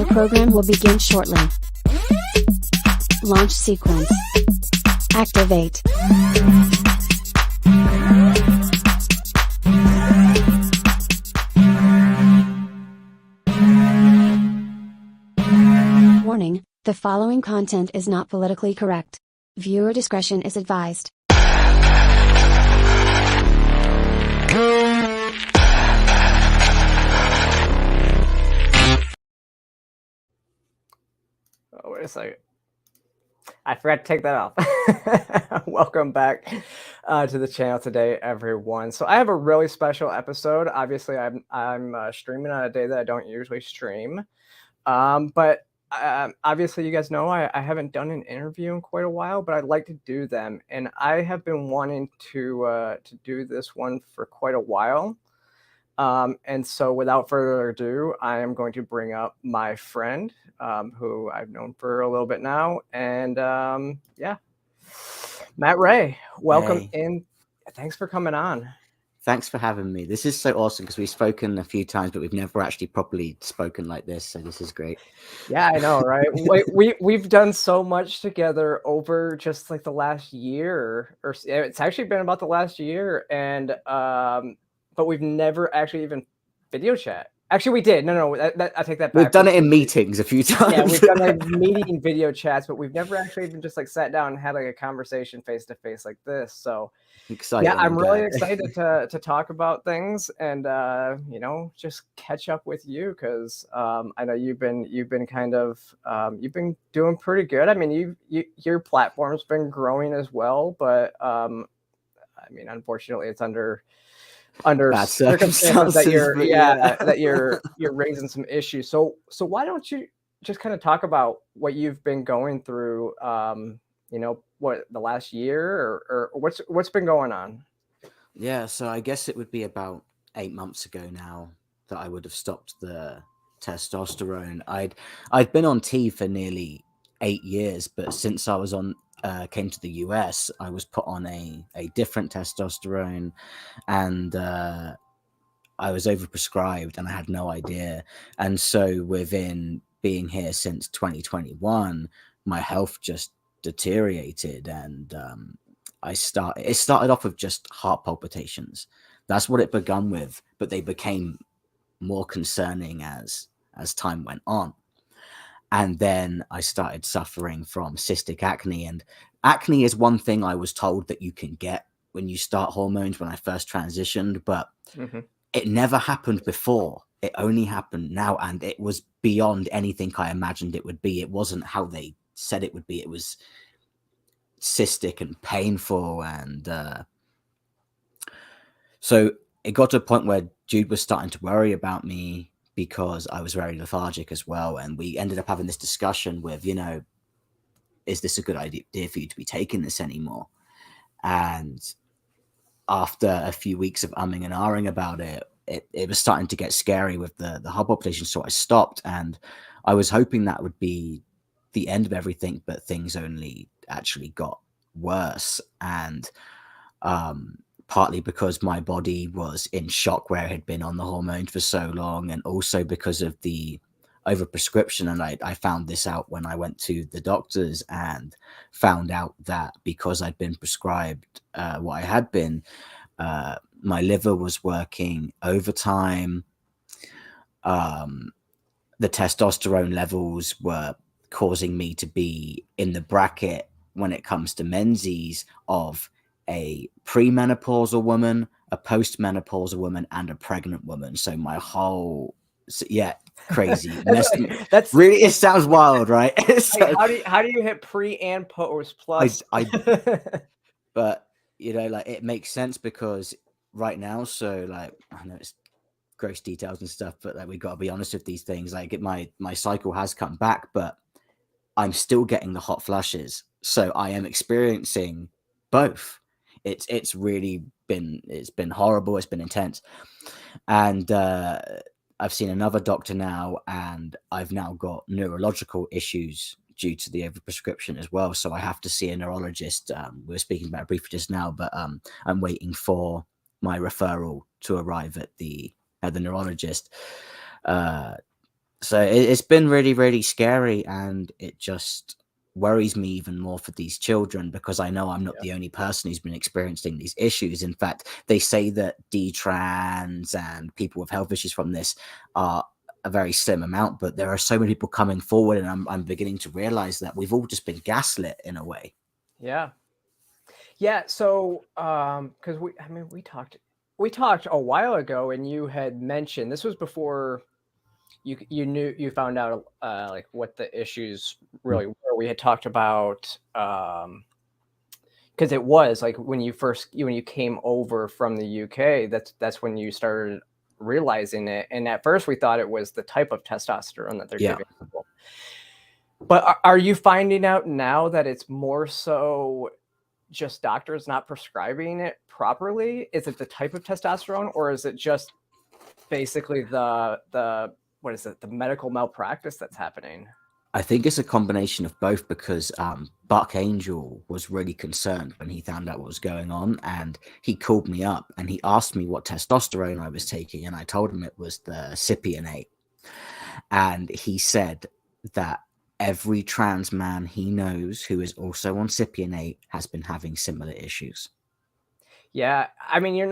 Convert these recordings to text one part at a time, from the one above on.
Your program will begin shortly. Launch sequence. Activate. Warning, the following content is not politically correct. Viewer discretion is advised. Oh, wait a second. I forgot to take that off. Welcome back to the channel today, everyone. So I have a really special episode. Obviously, I'm streaming on a day that I don't usually stream. But obviously, you guys know I haven't done an interview in quite a while, but I'd like to do them. And I have been wanting to do this one for quite a while. And so without further ado, I am going to bring up my friend, who I've known for a little bit now. And yeah, Matt Ray, welcome in. Thanks for coming on. Thanks for having me. This is so awesome because we've spoken a few times, but we've never actually properly spoken like this. So this is great. Yeah, I know, right? We've done so much together over just like the last year, or it's actually been about the last year. And but we've never actually even video chat. Actually, we did. No, I take that back. We've done it in meetings a few times. Yeah, we've done like meeting video chats, but we've never actually even just like sat down and had like a conversation face to face like this. So exciting. Yeah, I'm really excited to talk about things and you know, just catch up with you because I know you've been kind of you've been doing pretty good. I mean, your platform's been growing as well, but I mean, unfortunately, it's under circumstances that you're raising some issues. So why don't you just kind of talk about what you've been going through, you know, what the last year or what's been going on? Yeah, so I guess it would be about 8 months ago now that I would have stopped the testosterone. I'd been on T for nearly 8 years, but since I was on came to the US, I was put on a different testosterone, and I was overprescribed and I had no idea. And so within being here since 2021, my health just deteriorated, and it started off with just heart palpitations. That's what it began with, but they became more concerning as time went on. And then I started suffering from cystic acne. And acne is one thing I was told that you can get when you start hormones when I first transitioned, but it never happened before. It only happened now, and it was beyond anything I imagined it would be. It wasn't how they said it would be. It was cystic and painful. And so it got to a point where Jude was starting to worry about me because I was very lethargic as well. And we ended up having this discussion with, you know, is this a good idea for you to be taking this anymore? And after a few weeks of umming and ahhing about it, it was starting to get scary with the heart palpitation. So I stopped, and I was hoping that would be the end of everything, but things only actually got worse. And partly because my body was in shock where it had been on the hormones for so long, and also because of the overprescription. And I found this out when I went to the doctors and found out that because I'd been prescribed what I had been, my liver was working overtime. The testosterone levels were causing me to be in the bracket when it comes to menses of a premenopausal woman, a postmenopausal woman, and a pregnant woman. So my whole, crazy. That's really, it sounds wild, right? So, how do you hit pre and post plus? But you know, like, it makes sense because right now, so like, I know it's gross details and stuff, but like, we got to be honest with these things. Like, my cycle has come back, but I'm still getting the hot flushes. So I am experiencing both. It's really been horrible. It's been intense. And I've seen another doctor now, and I've now got neurological issues due to the overprescription as well. So I have to see a neurologist. We were speaking about it briefly just now, but I'm waiting for my referral to arrive at the neurologist. So it's been really, really scary, and it just worries me even more for these children, because I know I'm not the only person who's been experiencing these issues. In fact, they say that detrans and people with health issues from this are a very slim amount, but there are so many people coming forward, and I'm beginning to realize that we've all just been gaslit in a way. Yeah. Yeah. So, because we talked a while ago, and you had mentioned this was before you found out like what the issues really were. We had talked about because it was like when you came over from the UK, that's when you started realizing it. And at first we thought it was the type of testosterone that they're Yeah. giving people. But are you finding out now that it's more so just doctors not prescribing it properly? Is it the type of testosterone, or is it just basically the what is it, the medical malpractice that's happening? I think it's a combination of both, because Buck Angel was really concerned when he found out what was going on, and he called me up and he asked me what testosterone I was taking, and I told him it was the Cypionate. And he said that every trans man he knows who is also on Cypionate has been having similar issues. Yeah, I mean,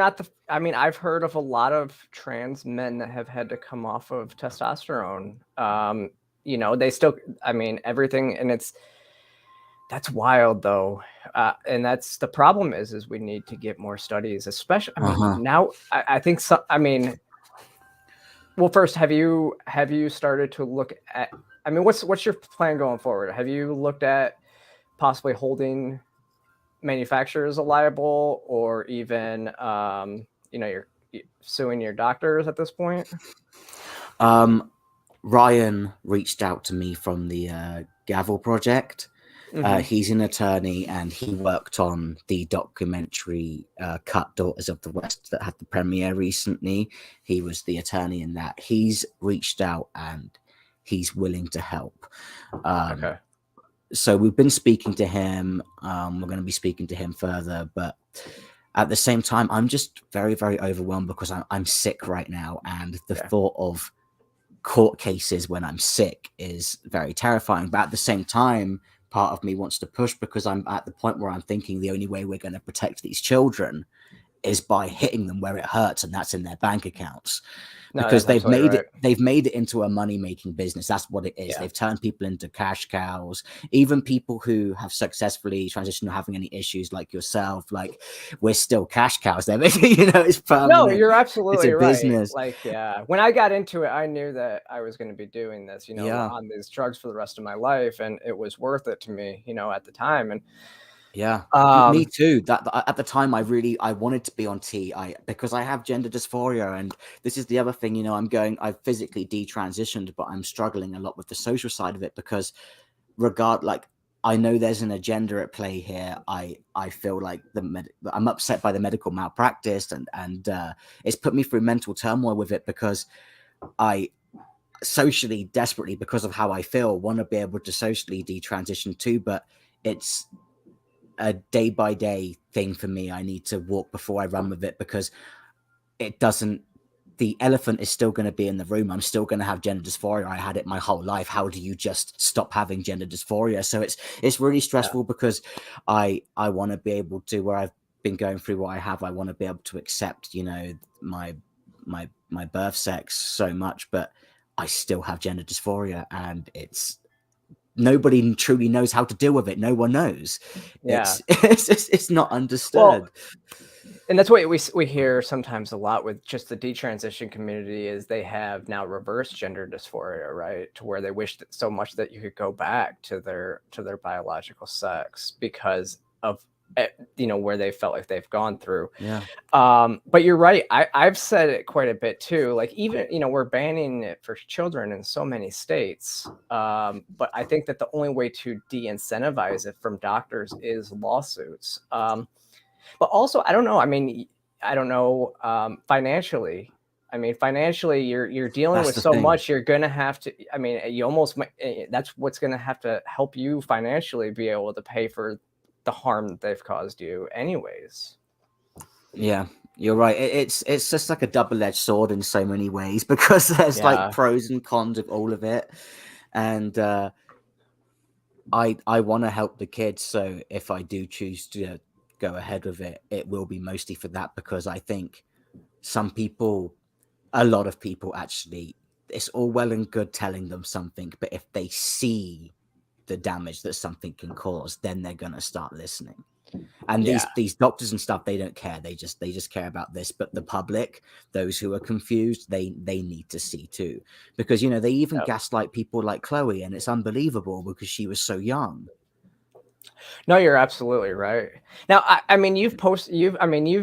I've heard of a lot of trans men that have had to come off of testosterone. They still, everything, and that's wild though. And that's the problem is we need to get more studies, especially, now I think so. Well, first, have you started to look at, what's your plan going forward? Have you looked at possibly holding manufacturers liable, or even you're suing your doctors at this point? Ryan reached out to me from the Gavel Project. He's an attorney, and he worked on the documentary Cut Daughters of the West that had the premiere recently. He was the attorney in that. He's reached out and he's willing to help. Okay. So we've been speaking to him. We're going to be speaking to him further, but at the same time, I'm just very, very overwhelmed because I'm sick right now, and the thought of court cases when I'm sick is very terrifying. But at the same time, part of me wants to push, because I'm at the point where I'm thinking the only way we're going to protect these children is by hitting them where it hurts, and that's in their bank accounts. No, because that's they've made it into a money-making business. That's what it is. Yeah. They've turned people into cash cows. Even people who have successfully transitioned or having any issues like yourself, like, we're still cash cows. They're it's permanent. No, you're absolutely it's a right. business. Like, yeah, when I got into it, I knew that I was going to be doing this, on these drugs for the rest of my life, and it was worth it to me, at the time. And yeah, me too. That at the time, I wanted to be on T. Because I have gender dysphoria, and this is the other thing. I've physically detransitioned, but I'm struggling a lot with the social side of it, because I know there's an agenda at play here. I feel like I'm upset by the medical malpractice, and it's put me through mental turmoil with it, because I socially, desperately, because of how I feel, want to be able to socially detransition too, but it's a day by day thing for me. I need to walk before I run with it, because the elephant is still going to be in the room. I'm still going to have gender dysphoria. I had it my whole life. How do you just stop having gender dysphoria? So it's really stressful, because I want to be able to, where I've been going through what I have, I want to be able to accept, my birth sex so much, but I still have gender dysphoria, and nobody truly knows how to deal with it. No one knows. Yeah. It's not understood. Well, and that's what we hear sometimes a lot with just the detransition community, is they have now reverse gender dysphoria, right? To where they wish so much that you could go back to their biological sex because of where they felt like they've gone through. Yeah. But you're right. I've said it quite a bit too. Like, even we're banning it for children in so many states. But I think that the only way to de-incentivize it from doctors is lawsuits. But also, I don't know. I don't know. Financially, financially, you're dealing with so much. You're gonna have to. You almost. That's what's gonna have to help you financially be able to pay for the harm that they've caused you, anyways. Yeah, You're right. It's just like a double-edged sword in so many ways because there's like Yeah. pros and cons of all of it, and I want to help the kids. So if I do choose to go ahead with it, it will be mostly for that, because I think some people, a lot of people actually, it's all well and good telling them something, but if they see the damage that something can cause, then they're gonna start listening. And Yeah. these doctors and stuff, they don't care. They just care about this. But the public, those who are confused, they need to see too, because they even Yep. gaslight people like Chloe, and it's unbelievable because she was so young. No, you're absolutely right. Now, I mean, you've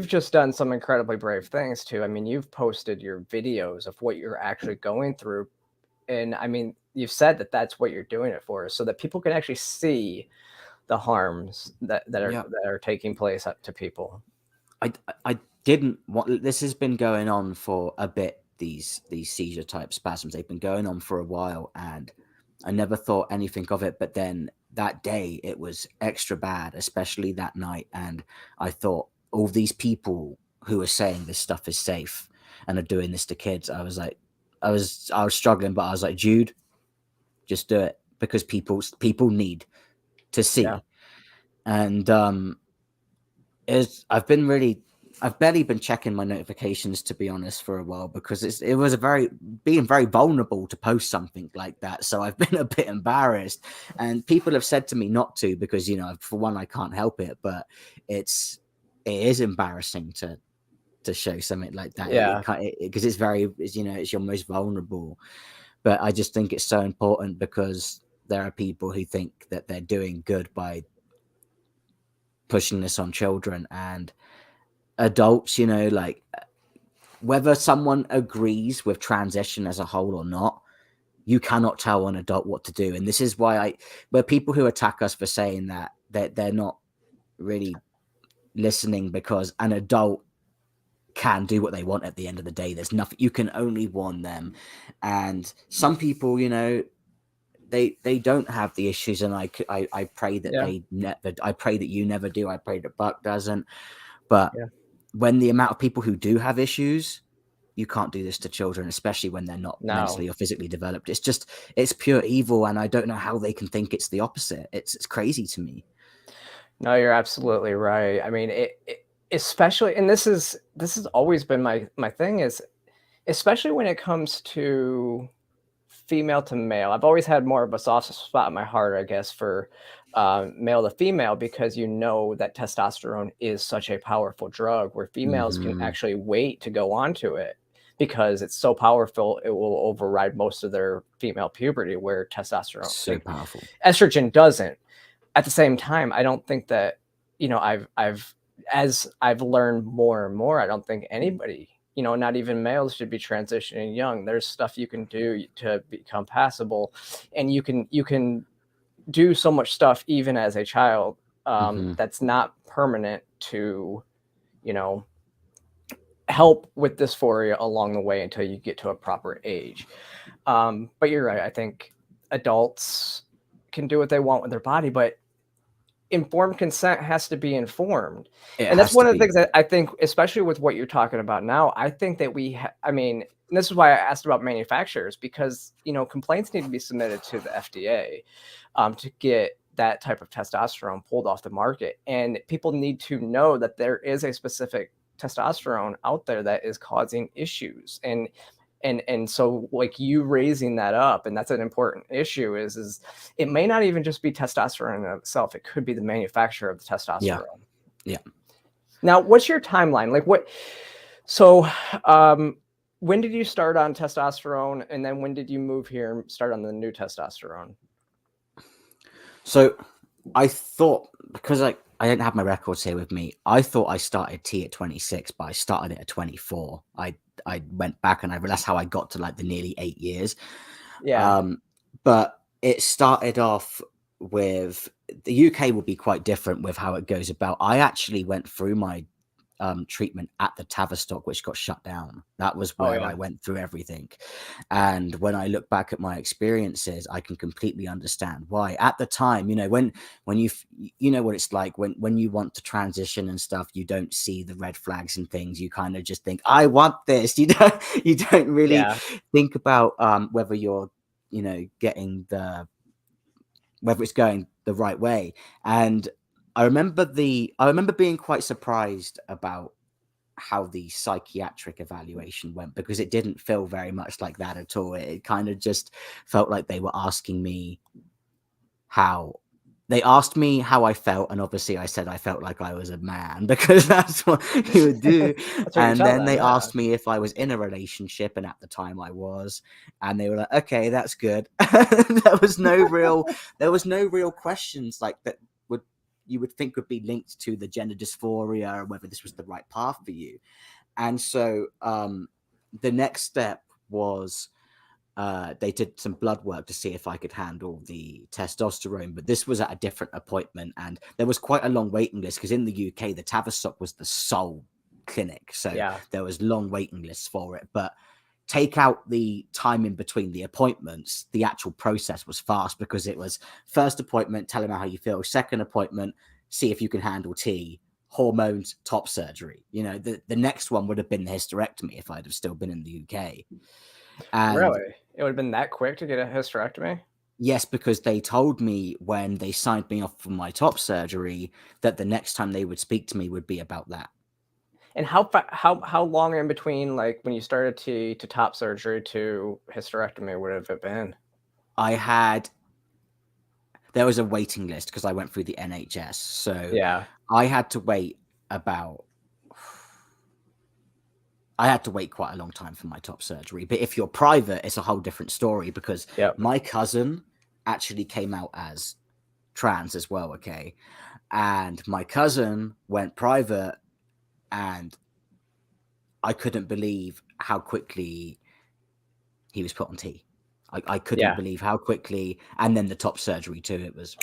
just done some incredibly brave things too. I mean, you've posted your videos of what you're actually going through, and I mean, you've said that that's what you're doing it for, so that people can actually see the harms that Yeah. are taking place to people. I didn't want. This has been going on for a bit. These seizure type spasms, they've been going on for a while, and I never thought anything of it. But then that day, it was extra bad, especially that night. And I thought, all these people who are saying this stuff is safe and are doing this to kids, I was like, I was struggling, but I was like, Jude, just do it, because people need to see. Yeah. And I've barely been checking my notifications, to be honest, for a while, because it was being very vulnerable to post something like that. So I've been a bit embarrassed, and people have said to me not to, because for one, I can't help it, but it is embarrassing to show something like that. Yeah. Because it's your most vulnerable. But I just think it's so important, because there are people who think that they're doing good by pushing this on children and adults, like, whether someone agrees with transition as a whole or not, you cannot tell an adult what to do. And this is why where people who attack us for saying that, they're not really listening, because an adult can do what they want at the end of the day. There's nothing, you can only warn them. And some people, they don't have the issues, and I pray that I pray that you never do. I pray that Buck doesn't. But when the amount of people who do have issues, you can't do this to children, especially when they're not mentally or physically developed. It's pure evil, and I don't know how they can think it's the opposite. It's crazy to me. No, you're absolutely right. I mean, especially, and this has always been my thing, is especially when it comes to female to male. I've always had more of a soft spot in my heart, I guess, for male to female, because that testosterone is such a powerful drug, where females can actually wait to go onto it because it's so powerful, it will override most of their female puberty, where testosterone, so powerful, estrogen doesn't. At the same time, I don't think that, as I've learned more and more, I don't think anybody, not even males, should be transitioning young. There's stuff you can do to become passable, and you can do so much stuff even as a child that's not permanent to, help with dysphoria along the way until you get to a proper age. But you're right. I think adults can do what they want with their body, but informed consent has to be informed. And that's one of the things that I think, especially with what you're talking about now, I think that and this is why I asked about manufacturers, because, complaints need to be submitted to the FDA to get that type of testosterone pulled off the market. And people need to know that there is a specific testosterone out there that is causing issues. And so, like, you raising that up, and that's an important issue, is it may not even just be testosterone in itself. It could be the manufacturer of the testosterone. Yeah. Now, what's your timeline? So when did you start on testosterone, and then when did you move here and start on the new testosterone? So I thought, because I don't have my records here with me, I thought I started T at 26, but I started it at 24. I went back and I realized how I got to like the nearly 8 years. Yeah. But it started off with, the UK will be quite different with how it goes about. I actually went through my treatment at the Tavistock, which got shut down. That was Oh, where yeah. I went through everything. And when I look back at my experiences, I can completely understand why. At the time, you know, when you know what it's like when you want to transition and stuff, you don't see the red flags and things. You kind of just think, I want this. You don't really Yeah. think about whether you're, you know, getting whether it's going the right way. And I remember being quite surprised about how the psychiatric evaluation went, because it didn't feel very much like that at all. It kind of just felt like they were asking me how I felt, and obviously I said I felt like I was a man, because that's what you would do. That's what you And tell then them, they yeah. asked me if I was in a relationship, and at the time I was, and they were like, okay, that's good. There was no real questions like that you would think would be linked to the gender dysphoria, or whether this was the right path for you. And so the next step was they did some blood work to see if I could handle the testosterone, but this was at a different appointment, and there was quite a long waiting list, because in the UK, the Tavistock was the sole clinic, so Yeah. there was long waiting lists for it. But take out the time in between the appointments, the actual process was fast, because it was first appointment, tell them how you feel, second appointment, see if you can handle T, hormones, top surgery. You know, the next one would have been the hysterectomy if I'd have still been in the UK. And really? It would have been that quick to get a hysterectomy? yes, because they told me when they signed me off for my top surgery that the next time they would speak to me would be about that. And how long in between, like when you started to top surgery to hysterectomy, would have it been? There was a waiting list because I went through the NHS. So Yeah. I had to wait quite a long time for my top surgery. But if you're private, it's a whole different story, because Yep. my cousin actually came out as trans as well, okay? And my cousin went private, and I couldn't believe how quickly he was put on T. I couldn't Yeah. believe how quickly, and then the top surgery too. It was,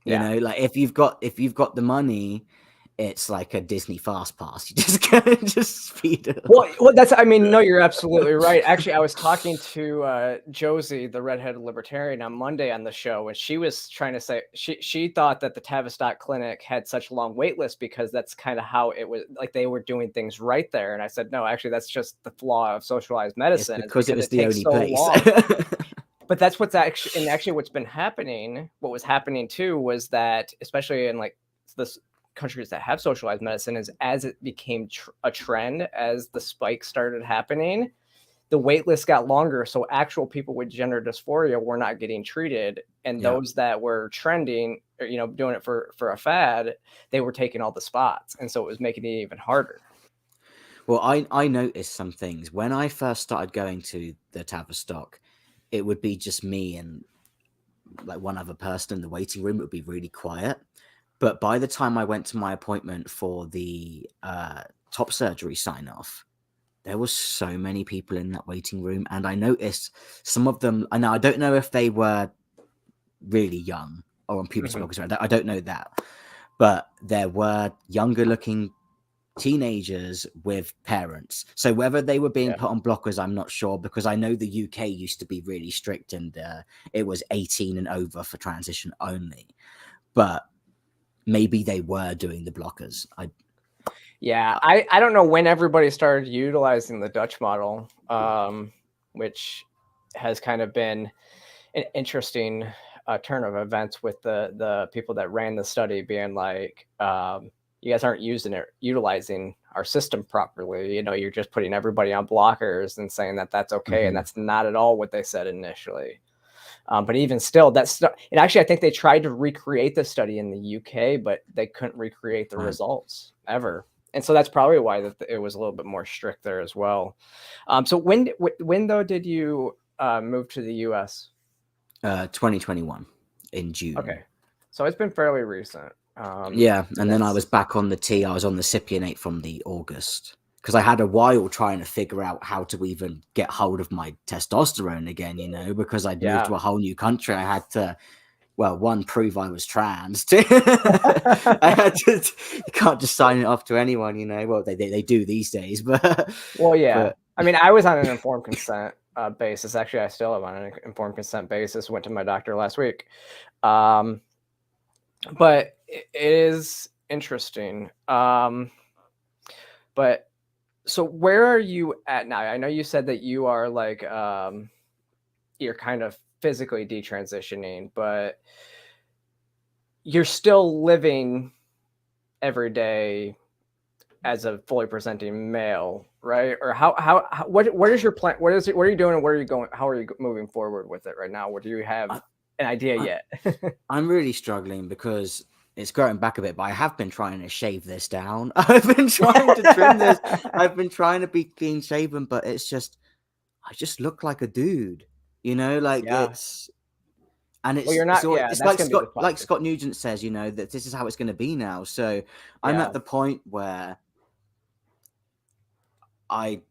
you Yeah. know, like if you've got the money, it's like a Disney fast pass. You just go and just speed it up. Well, I mean, no, you're absolutely right. Actually, I was talking to Josie, the redheaded libertarian, on Monday on the show, and she was trying to say she thought that the Tavistock Clinic had such a long wait list because that's kind of how it was, like they were doing things right there. And I said, no, actually, that's just the flaw of socialized medicine. It's because it was it the takes only so place. long. But that's what's actually what's been happening. What was happening too was that, especially in like this countries that have socialized medicine, is as it became a trend, as the spike started happening, the wait list got longer. So actual people with gender dysphoria were not getting treated, and those that were trending, or, you know, doing it for a fad, they were taking all the spots, and so it was making it even harder. Well, I noticed some things when I first started going to the Tavistock. It would be just me and like one other person in the waiting room. It would be really quiet. But by the time I went to my appointment for the top surgery sign off, there was so many people in that waiting room, and I noticed some of them. And I don't know if they were really young or on puberty blockers. I don't know that, but there were younger looking teenagers with parents. So whether they were being put on blockers, I'm not sure, because I know the UK used to be really strict, and it was 18 and over for transition only. But maybe they were doing the blockers. I don't know when everybody started utilizing the Dutch model, which has kind of been an interesting turn of events, with the people that ran the study being like, you guys aren't utilizing our system properly. You know, you're just putting everybody on blockers and saying that that's okay. And that's not at all what they said initially. But even still, and actually, I think they tried to recreate the study in the UK, but they couldn't recreate the results ever. And so that's probably why it was a little bit more strict there as well. So when though did you move to the US? 2021 in June. Okay, so it's been fairly recent. And then I was back on the T. I was on the Cypionate from the August, because I had a while trying to figure out how to even get hold of my testosterone again, you know, because I'd moved to a whole new country. I had to well, one, prove I was trans. Two, I had to, you can't just sign it off to anyone, you know. Well, they do these days, but Well, yeah. but I mean, I was on an informed consent basis. Actually, I still am on an informed consent basis. Went to my doctor last week. But it is interesting. But so where are you at now? I know you said that you are like, you're kind of physically detransitioning, but you're still living every day as a fully presenting male, right? Or what is your plan? What are you doing and where are you going? How are you moving forward with it right now? What do you have an idea yet? I'm really struggling because it's growing back a bit, but I have been trying to shave this down. I've been trying to trim this. I've been trying to be clean shaven, but it's just, I just look like a dude, you know, like Yeah. and Well, you're not. so Yeah, it's that's like gonna be the Scott topic. Nugent says, you know, that this is how it's going to be now. So I'm Yeah. at the point where and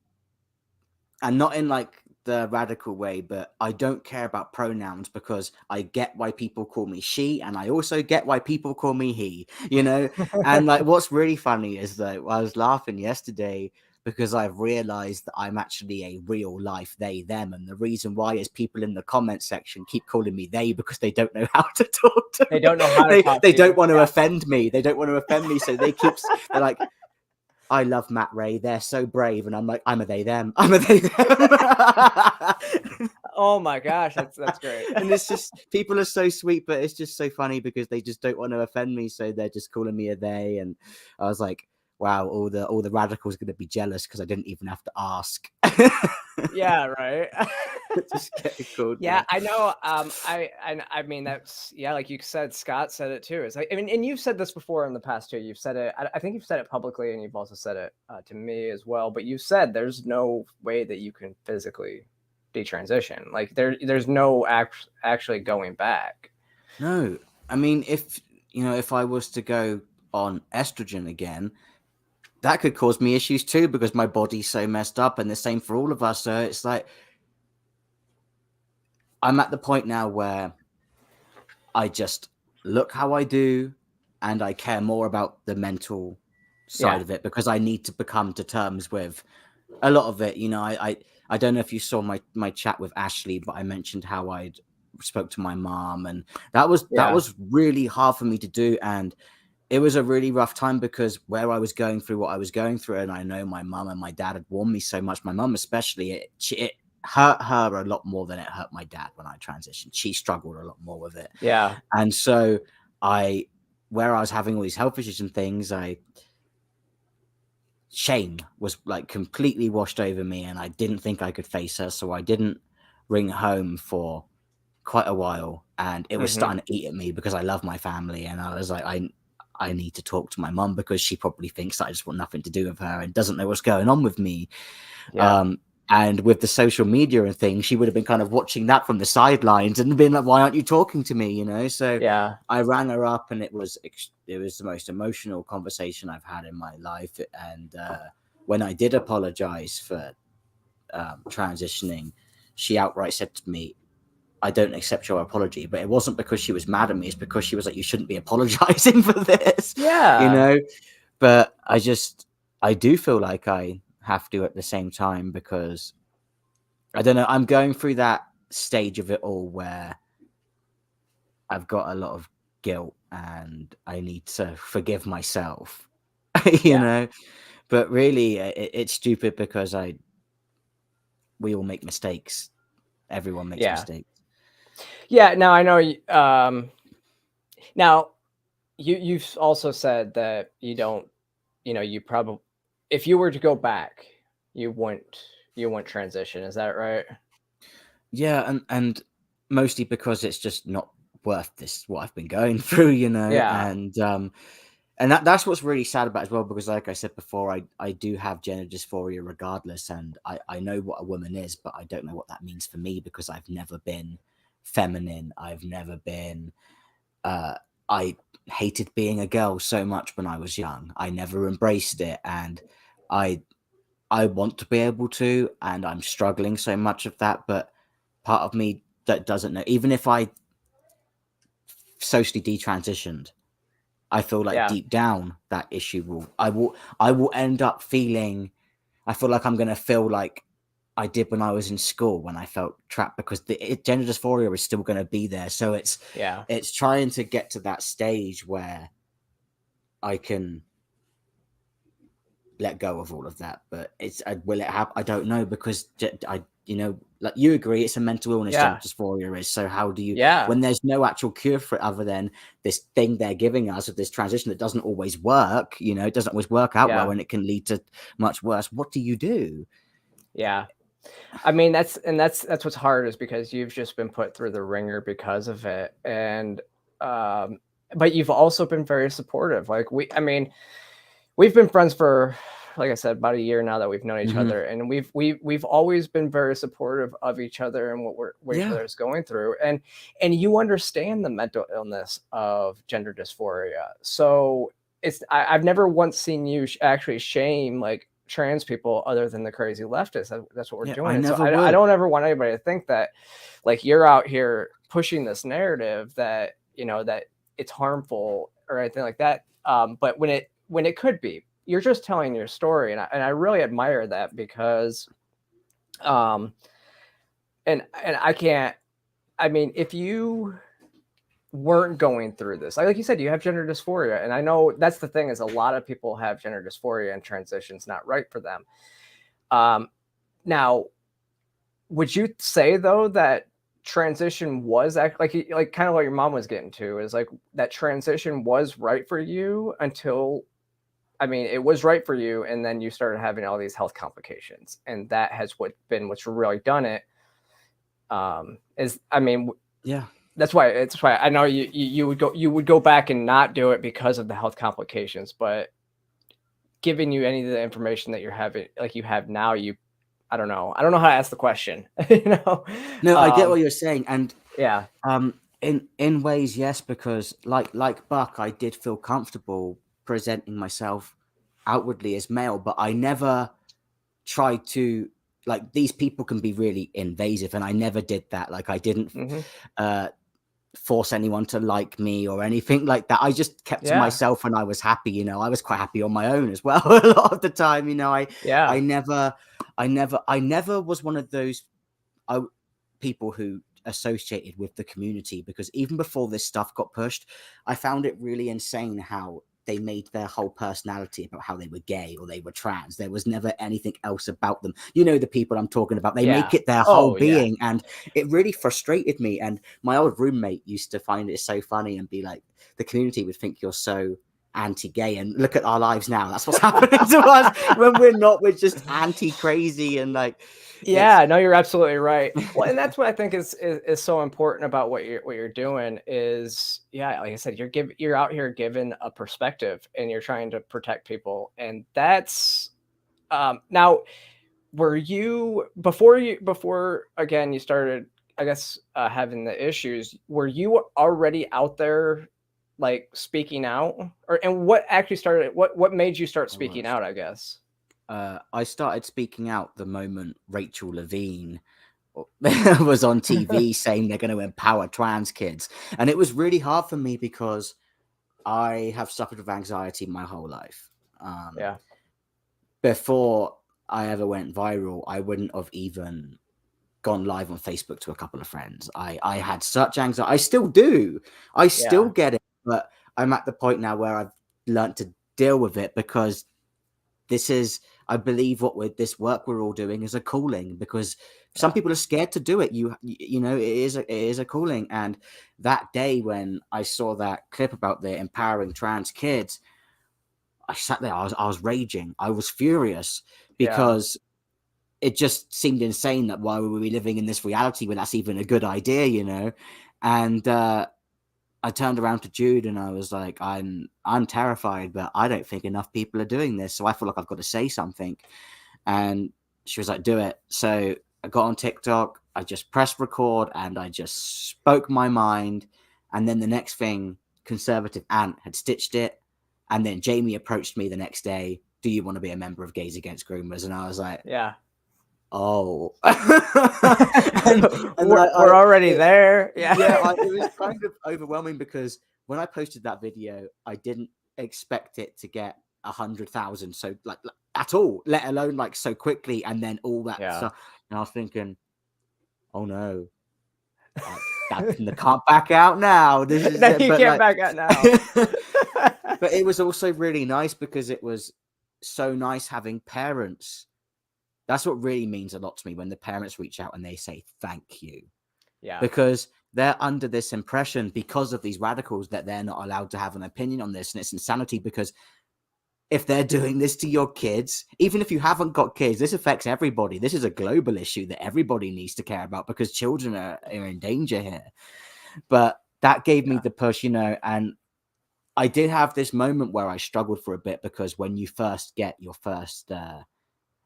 not in like the radical way, but I don't care about pronouns because I get why people call me she, and I also get why people call me he, you know. And like, what's really funny is that I was laughing yesterday because I've realized that I'm actually a real life they them, and the reason why is people in the comment section keep calling me they because they don't know how to talk to They me. don't know how to talk They to you. don't want to Yeah. offend me. They don't want to offend me, so they're like, I love Matt Ray. They're so brave. And I'm like, I'm a they them. I'm a they them. Oh my gosh, that's great. And it's just, people are so sweet, but it's just so funny because they just don't want to offend me, so they're just calling me a they. And I was like, wow, all the radicals are going to be jealous because I didn't even have to ask. Yeah, right. Just getting called. Yeah, I know. I mean, that's, yeah, like you said, Scott said it too. It's like, I mean, and you've said this before in the past too. You've said it. I think you've said it publicly, and you've also said it to me as well. But you said there's no way that you can physically detransition. Like there's no actually going back. No, I mean, if I was to go on estrogen again, that could cause me issues too because my body's so messed up, and the same for all of us. So it's like, I'm at the point now where I just look how I do, and I care more about the mental side of it because I need to become to terms with a lot of it. You know, I don't know if you saw my chat with Ashley, but I mentioned how I spoke to my mom, and that was really hard for me to do. And it was a really rough time because where I was going through what I was going through, and I know my mum and my dad had warned me so much. My mum especially, it hurt her a lot more than it hurt my dad when I transitioned. She struggled a lot more with it. Yeah. And so where I was having all these health issues and things, shame was like completely washed over me, and I didn't think I could face her. So I didn't ring home for quite a while, and it was starting to eat at me because I love my family, and I was like, I need to talk to my mum because she probably thinks that I just want nothing to do with her and doesn't know what's going on with me. Yeah. And with the social media and things, she would have been kind of watching that from the sidelines and been like, why aren't you talking to me? You know? So Yeah. I rang her up, and it was the most emotional conversation I've had in my life. And when I did apologize for transitioning, she outright said to me, I don't accept your apology. But it wasn't because she was mad at me. It's because she was like, you shouldn't be apologizing for this. Yeah. You know? But I do feel like I have to at the same time because I don't know, I'm going through that stage of it all where I've got a lot of guilt and I need to forgive myself, you know. But really, it's stupid because we all make mistakes. Everyone makes mistakes. Yeah. Now I know. Now you've also said that you don't. You know, you probably, if you were to go back, you wouldn't transition. Is that right? Yeah, and mostly because it's just not worth this what I've been going through, you know. Yeah. And that's what's really sad about it as well, because like I said before, I do have gender dysphoria regardless, and I know what a woman is, but I don't know what that means for me because I've never been feminine. I've never been I hated being a girl so much when I was young. I never embraced it, and I want to be able to, and I'm struggling so much of that, but part of me that doesn't know, even if I socially detransitioned, I feel like Yeah. deep down that issue I will end up feeling, I feel like I'm going to feel like I did when I was in school, when I felt trapped, because gender dysphoria is still going to be there. So it's trying to get to that stage where I can let go of all of that. But will it happen? I don't know, because like you agree, it's a mental illness. Gender dysphoria is. So how do you, when there's no actual cure for it other than this thing they're giving us of this transition that doesn't always work, it doesn't always work out well, and it can lead to much worse. What do you do? Yeah. I mean, that's what's hard, is because you've just been put through the ringer because of it. And, but you've also been very supportive. Like we've been friends for, like I said, about a year now that we've known each other, and we've always been very supportive of each other and what each other is going through. And you understand the mental illness of gender dysphoria. So I've never once seen you actually shame like trans people other than the crazy leftists. That's what we're doing. I don't ever want anybody to think that like you're out here pushing this narrative that, that it's harmful or anything like that. But when it could be, you're just telling your story. And I really admire that, because, and I can't, I mean, if you weren't going through this, like you said, you have gender dysphoria. And I know that's the thing, is a lot of people have gender dysphoria and transition's not right for them. Now, would you say though that transition was like kind of what your mom was getting to, is like that transition was right for you until, I mean, it was right for you, and then you started having all these health complications, and that has what's really done it. That's why I know you would go back and not do it because of the health complications, but giving you any of the information that you're having, like you have now, I don't know how to ask the question. No, I get what you're saying, and in ways, yes, because like Buck, I did feel comfortable presenting myself outwardly as male, but I never tried to, like, these people can be really invasive, and I never did that. Like, I didn't force anyone to like me or anything like that. I just kept to myself, and I was happy. I was quite happy on my own as well a lot of the time. I never was one of those people who associated with the community, because even before this stuff got pushed, I found it really insane how they made their whole personality about how they were gay or they were trans. There was never anything else about them. The people I'm talking about, they make it their whole being. And it really frustrated me. And my old roommate used to find it so funny and be like, the community would think you're so anti-gay, and look at our lives now. That's what's happening to us when we're just anti-crazy and like. No, you're absolutely right. Well, and that's what I think is so important about what you're doing is, like I said, you're out here giving a perspective, and you're trying to protect people. And that's now, were you before again you started, I guess, having the issues, were you already out there like speaking out, and what actually started, what made you start speaking out, I guess? I started speaking out the moment Rachel Levine was on TV saying they're going to empower trans kids. And it was really hard for me because I have suffered with anxiety my whole life. Before I ever went viral, I wouldn't have even gone live on Facebook to a couple of friends. I had such anxiety. I still do. I still get it. But I'm at the point now where I've learned to deal with it, because this is, I believe, this work we're all doing is a calling, because some people are scared to do it. It is a calling. And that day when I saw that clip about the empowering trans kids, I sat there, I was raging. I was furious, because it just seemed insane that why were we living in this reality when that's even a good idea, And I turned around to Jude and I was like, I'm terrified, but I don't think enough people are doing this. So I feel like I've got to say something. And she was like, do it. So I got on TikTok, I just pressed record, and I just spoke my mind. And then the next thing, Conservative Ant had stitched it. And then Jamie approached me the next day. Do you want to be a member of Gays Against Groomers? And I was like, oh. We're already there. Yeah. It was kind of overwhelming because when I posted that video, I didn't expect it to get 100,000 so like at all, let alone like so quickly, and then all that Yeah. stuff. And I was thinking, oh no, I can't back out now. This is No, it. you But can't like, back out now. but it was also really nice because it was so nice having parents. That's what really means a lot to me, when the parents reach out and they say thank you. Yeah. Because they're under this impression, because of these radicals, that they're not allowed to have an opinion on this. And it's insanity, because if they're doing this to your kids, even if you haven't got kids, this affects everybody. This is a global issue that everybody needs to care about, because children are in danger here. But that gave me the push, and I did have this moment where I struggled for a bit, because when you first get your first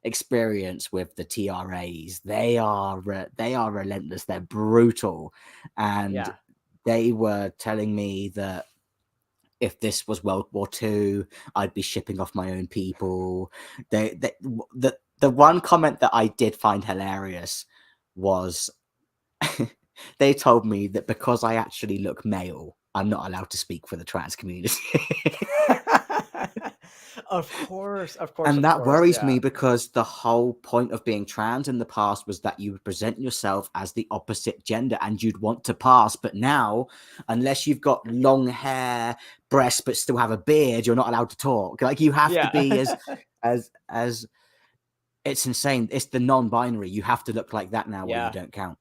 experience with the TRAs, they are relentless, they're brutal, and they were telling me that if this was World War II, I'd be shipping off my own people. The one comment that I did find hilarious was they told me that because I actually look male, I'm not allowed to speak for the trans community. Of course. And that worries me, because the whole point of being trans in the past was that you would present yourself as the opposite gender and you'd want to pass. But now, unless you've got long hair, breasts, but still have a beard, you're not allowed to talk. Like, you have to be as it's insane. It's the non-binary. You have to look like that now, or you don't count.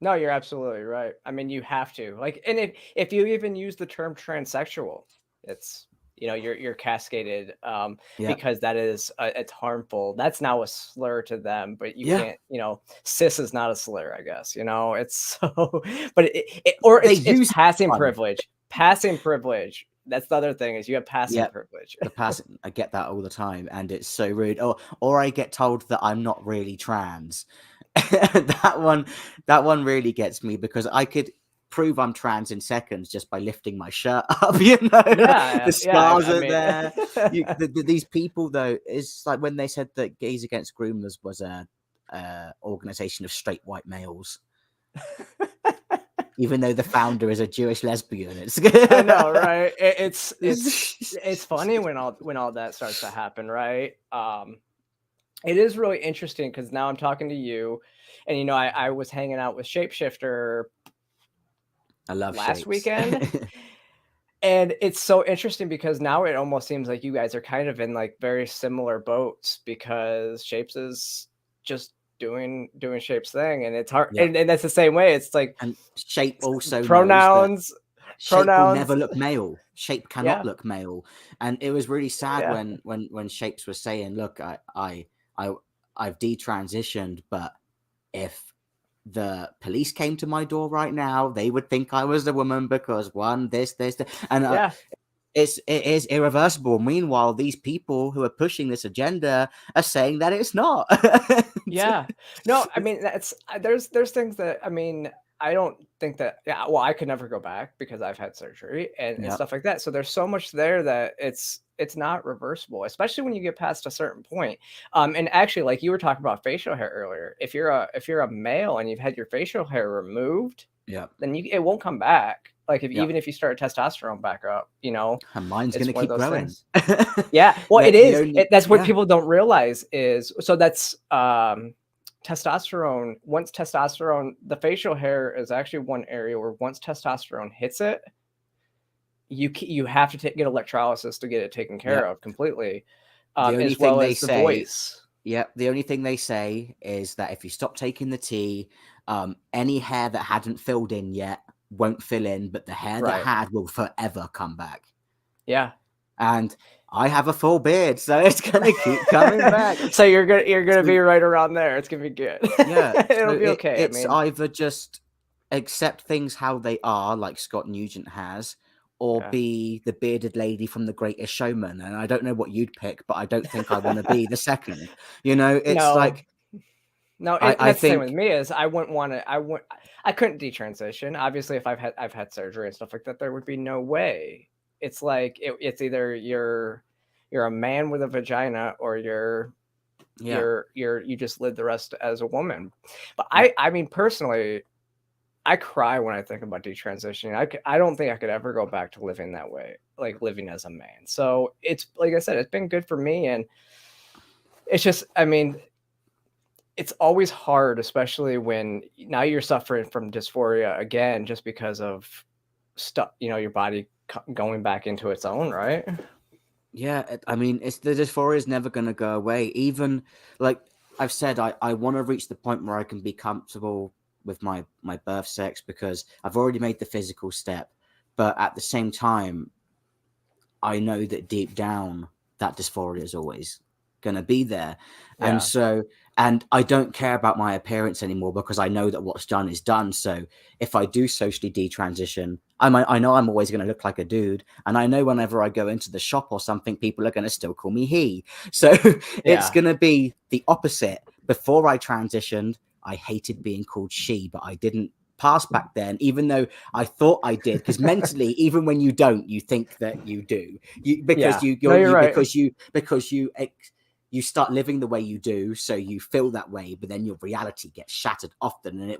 No, you're absolutely right. I mean, you have to, like, and if you even use the term transsexual, it's, you're cascaded, because that is it's harmful. That's now a slur to them, but you can't, cis is not a slur, I guess. It's so, but it's passing privilege. Passing privilege. That's the other thing, is you have passing privilege. I get that all the time, and it's so rude. Or I get told that I'm not really trans. that one really gets me, because I could prove I'm trans in seconds just by lifting my shirt up. The scars are there. These people, though, it's like when they said that Gays Against Groomers was a organization of straight white males. Even though the founder is a Jewish lesbian. I know, right? It's funny when all that starts to happen, right? It is really interesting, because now I'm talking to you, and I was hanging out with Shapeshifter last weekend. And it's so interesting, because now it almost seems like you guys are kind of in like very similar boats, because Shapes is just doing Shape's thing, and it's hard, and that's the same way. It's like, and Shape also pronouns will never look male. Shape cannot look male. And it was really sad when Shapes was saying, look, I've detransitioned, but if the police came to my door right now, they would think I was the woman, because this, and it is irreversible. Meanwhile, these people who are pushing this agenda are saying that it's not. No, I mean, there's things that, I mean, I don't think that, well, I could never go back, because I've had surgery and stuff like that. So there's so much there that it's not reversible, especially when you get past a certain point. And actually, like you were talking about facial hair earlier, if you're a male and you've had your facial hair removed, then it won't come back. Like, even if you start testosterone back up, and mine's going to keep growing. Well, it is. That's what people don't realize is, so that's testosterone. Once testosterone, the facial hair is actually one area where once testosterone hits it, you have to get electrolysis to get it taken care of completely. As well as the voice. The only thing they say is that if you stop taking the tea, any hair that hadn't filled in yet won't fill in, but the hair that had will forever come back. And I have a full beard, so it's gonna keep coming back. So you're gonna be right around there. It's gonna be good. It'll be okay. It's either just accept things how they are, like Scott Nugent has, or be the bearded lady from The Greatest Showman. And I don't know what you'd pick, but I don't think I want to be the second. It's no, that's the same with me. Is I wouldn't want to. I couldn't detransition. Obviously, if I've had surgery and stuff like that, there would be no way. It's like it's either you're a man with a vagina, or you're Yeah. you just live the rest as a woman. But I mean, personally, I cry when I think about detransitioning. I don't think I could ever go back to living that way, like living as a man. So it's like I said, it's been good for me, and it's just, I mean, it's always hard, especially when now you're suffering from dysphoria again, just because of stuff, your body going back into its own, right? Yeah, I mean, it's the dysphoria is never going to go away. Even like I've said, I want to reach the point where I can be comfortable with my birth sex, because I've already made the physical step. But at the same time, I know that deep down that dysphoria is always going to be there. And Yeah. so, and I don't care about my appearance anymore, because I know that what's done is done. So if I do socially detransition, I know I'm always going to look like a dude. And I know whenever I go into the shop or something, people are going to still call me he. So it's Yeah. going to be the opposite. Before I transitioned, I hated being called she, but I didn't pass back then, even though I thought I did, because mentally, even when you don't, you think that you do. Yeah. No, you're right. Because you start living the way you do, so you feel that way, but then your reality gets shattered often. And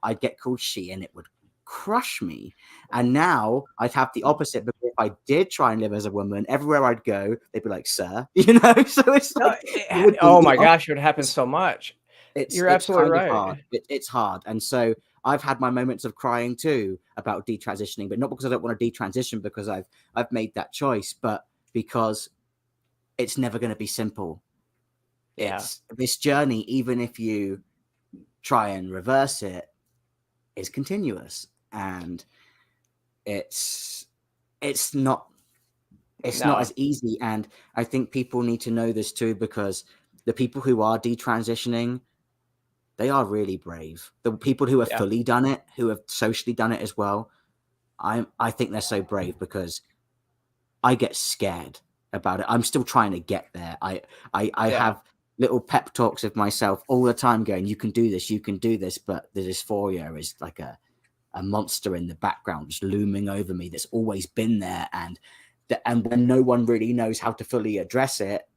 I'd get called she, and it would crush me. And now I'd have the opposite, because if I did try and live as a woman, everywhere I'd go, they'd be like, sir, so it's like, it would be oh the my gosh, opposite. it would happen so much. You're It's absolutely kind of right. hard. It's hard. And so I've had my moments of crying too about detransitioning, but not because I don't want to detransition, because I've made that choice, but because it's never going to be simple. Yeah. It's this journey, even if you try and reverse it, is continuous. And it's not as easy. And I think people need to know this too, because the people who are detransitioning, they are really brave. The people who have fully done it, who have socially done it as well, I think they're so brave, because I get scared about it. I'm still trying to get there. I have little pep talks of myself all the time going, you can do this, you can do this. But the dysphoria is like a monster in the background, just looming over me, that's always been there. And when no one really knows how to fully address it,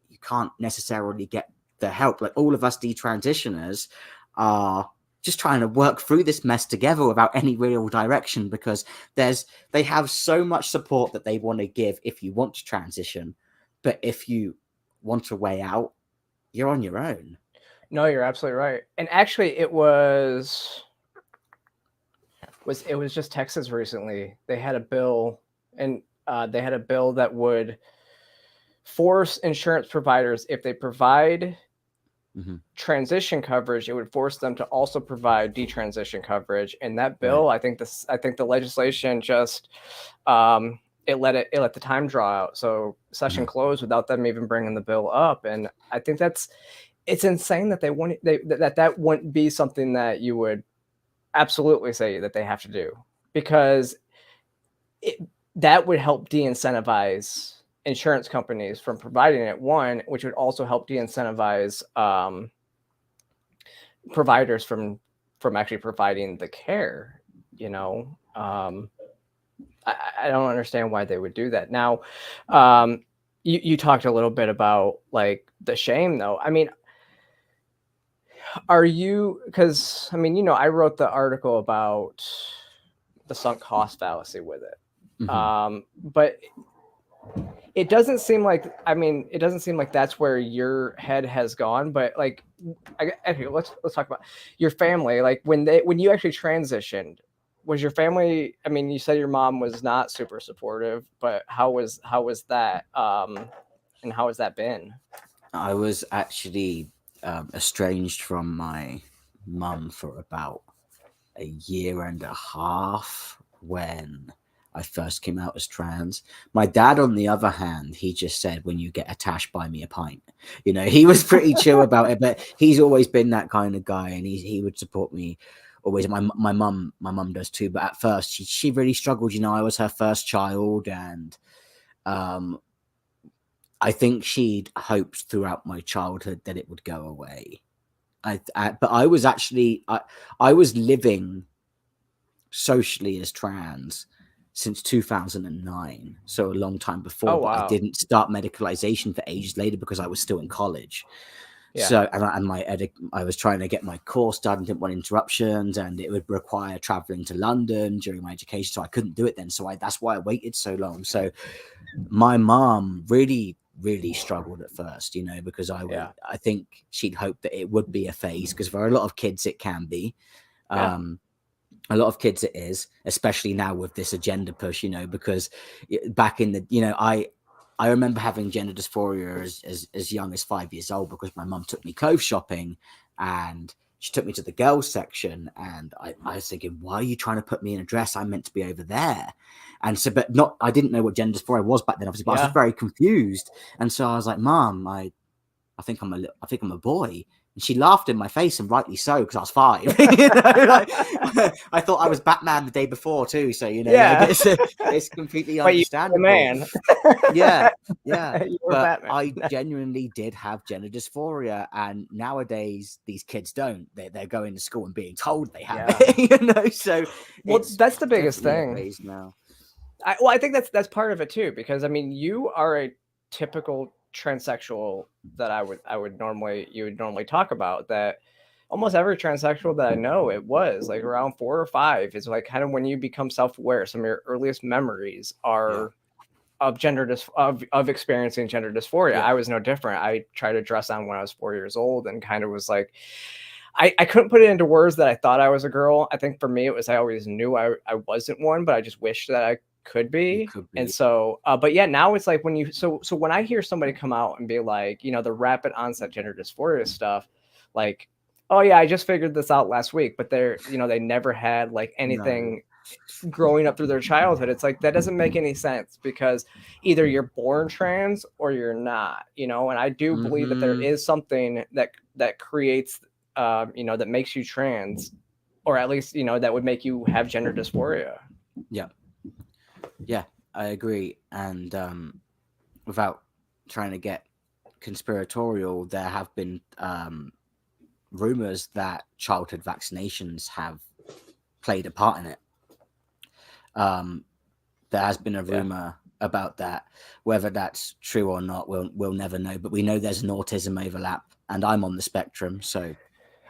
you can't necessarily get the help. Like, all of us detransitioners are just trying to work through this mess together without any real direction, because they have so much support that they want to give if you want to transition, but if you want a way out, you're on your own. No, you're absolutely right. And actually, it was just Texas recently. They had a bill, and that would force insurance providers, if they provide transition coverage, it would force them to also provide detransition coverage. And that bill, I think the legislation just it let the time draw out, so session closed without them even bringing the bill up. And I think it's insane that that wouldn't be something that you would absolutely say that they have to do, because that would help de-incentivize insurance companies from providing it, one, which would also help de-incentivize providers from actually providing the care. I don't understand why they would do that. Now, you talked a little bit about like the shame, though. I mean, because I wrote the article about the sunk cost fallacy with it. But it doesn't seem like that's where your head has gone. But like, okay, let's talk about your family. Like, when you actually transitioned, was your family? I mean, you said your mom was not super supportive, but how was that? And how has that been? I was actually estranged from my mum for about a year and a half when I first came out as trans. My dad, on the other hand, he just said, when you get attached, buy me a pint. He was pretty chill about it, but he's always been that kind of guy, and he would support me always. My mum does too, but at first she really struggled. I was her first child, and I think she'd hoped throughout my childhood that it would go away. But I was actually I was living socially as trans since 2009, so a long time before. Oh, wow. But I didn't start medicalization for ages later because I was still in college. Yeah. So, I was trying to get my course done, didn't want interruptions, and it would require traveling to London during my education. So I couldn't do it then. So that's why I waited so long. So my mom really, really struggled at first, you know, because I think she'd hoped that it would be a phase, because for a lot of kids, it can be. A lot of kids it is, especially now with this agenda push, you know, because back in the, you know, I remember having gender dysphoria as young as 5 years old, because my mum took me clothes shopping and she took me to the girls section, and I was thinking, why are you trying to put me in a dress? I'm meant to be over there. And so, but not, I didn't know what gender dysphoria was back then, obviously, but I was just very confused. And so I was like, Mom, I think I'm a boy. And she laughed in my face, and rightly so, because I was 5. You know, like, I thought I was Batman the day before too. So, you know, like, it's completely understandable. Man. Yeah. Batman. But I genuinely did have gender dysphoria, and nowadays these kids don't. They're going to school and being told they have it. You know, so that's the biggest thing now. I think that's part of it too, because I mean, you are a typical transsexual that you would normally talk about. That almost every transsexual that I know, it was like around 4 or 5 is like kind of when you become self-aware. Some of your earliest memories are of of experiencing gender dysphoria. I was no different. I tried to dress on when I was 4 years old, and kind of was like, I couldn't put it into words that I thought I was a girl. I think for me it was, I always knew I wasn't one, but I just wished that I could be. And so but yeah, now it's like when you so when I hear somebody come out and be like, you know, the rapid onset gender dysphoria stuff, like, oh yeah, I just figured this out last week, but they're, you know, they never had like anything growing up through their childhood. It's like, that doesn't make any sense, because either you're born trans or you're not, you know. And I do believe that there is something that creates you know, that makes you trans, or at least, you know, that would make you have gender dysphoria. Yeah, I agree. And without trying to get conspiratorial, there have been rumors that childhood vaccinations have played a part in it. There has been a rumor about that. Whether that's true or not, we'll never know. But we know there's an autism overlap, and I'm on the spectrum. So,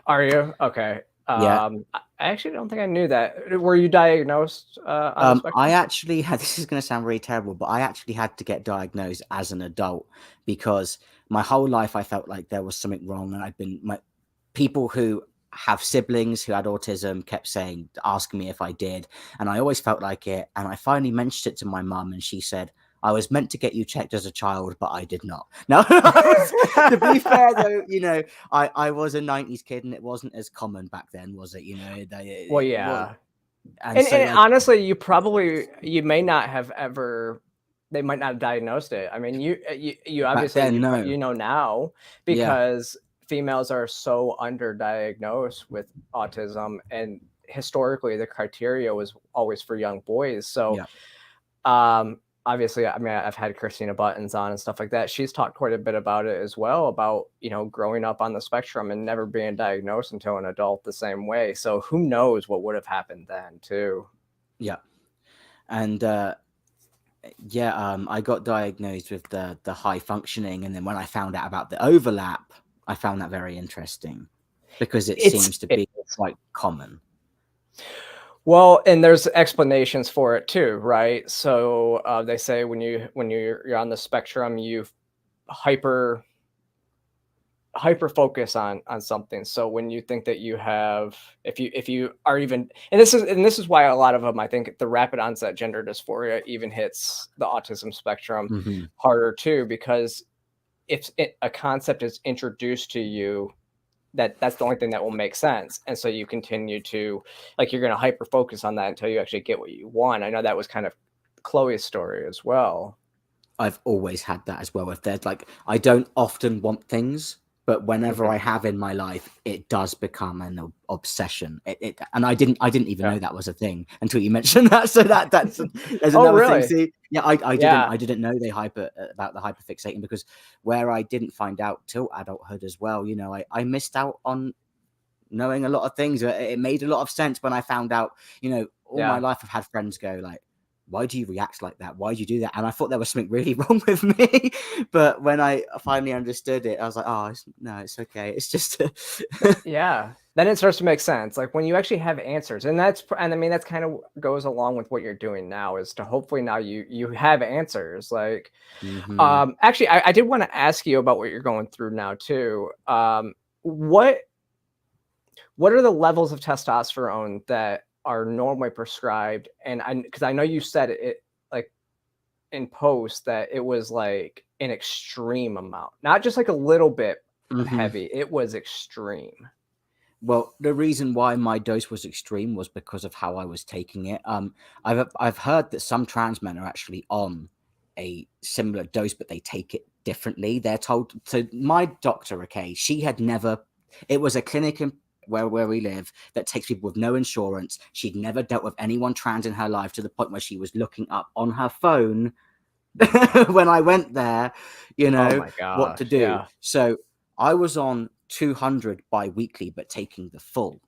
are you okay? Yeah. I actually don't think I knew that. Were you diagnosed on the spectrum? I actually had, this is going to sound really terrible, but I actually had to get diagnosed as an adult, because my whole life I felt like there was something wrong. And people who have siblings who had autism kept asking me if I did. And I always felt like it. And I finally mentioned it to my mum, and she said, I was meant to get you checked as a child, but I did not. Now, to be fair, though, you know, I was a 90s kid, and it wasn't as common back then, was it? You know, well, yeah. And so, like, honestly, you may not have ever, they might not have diagnosed it. I mean, you obviously, then, you know now, because females are so underdiagnosed with autism, and historically the criteria was always for young boys. So, obviously, I mean, I've had Christina Buttons on and stuff like that. She's talked quite a bit about it as well, about, you know, growing up on the spectrum and never being diagnosed until an adult the same way. So who knows what would have happened then too. Yeah. And I got diagnosed with the high functioning, and then when I found out about the overlap, I found that very interesting, because it seems to be quite common. Well, and there's explanations for it too, right? So they say when you're on the spectrum, you hyper focus on something. So when you think that you have, if you are even, and this is why a lot of them, I think the rapid onset gender dysphoria even hits the autism spectrum harder too, because if a concept is introduced to you, that's the only thing that will make sense. And so you continue to, like, you're going to hyper focus on that until you actually get what you want. I know that was kind of Chloe's story as well. I've always had that as well. If there's like, I don't often want things, but whenever I have in my life, it does become an obsession. And I didn't even know that was a thing until you mentioned that. So there's another thing. See, I didn't know about the hyperfixating, because where I didn't find out till adulthood as well. You know, I missed out on knowing a lot of things. It made a lot of sense when I found out. You know, all my life I've had friends go like, why do you react like that? Why do you do that? And I thought there was something really wrong with me. But when I finally understood it, I was like, oh, no, it's okay. It's just yeah. Then it starts to make sense. Like when you actually have answers, and I mean, that's kind of goes along with what you're doing now, is to hopefully now you have answers. Like, actually, I did want to ask you about what you're going through now too. What are the levels of testosterone that are normally prescribed? And because I know you said it like in post that it was like an extreme amount, not just like a little bit heavy. It was extreme. Well, the reason why my dose was extreme was because of how I was taking it. I've heard that some trans men are actually on a similar dose, but they take it differently. They're told. So my doctor, okay, she had never. It was a clinic in where we live that takes people with no insurance. She'd never dealt with anyone trans in her life, to the point where she was looking up on her phone when I went there, you know, Oh my gosh, what to do. yeah. So I was on 200 bi-weekly, but taking the full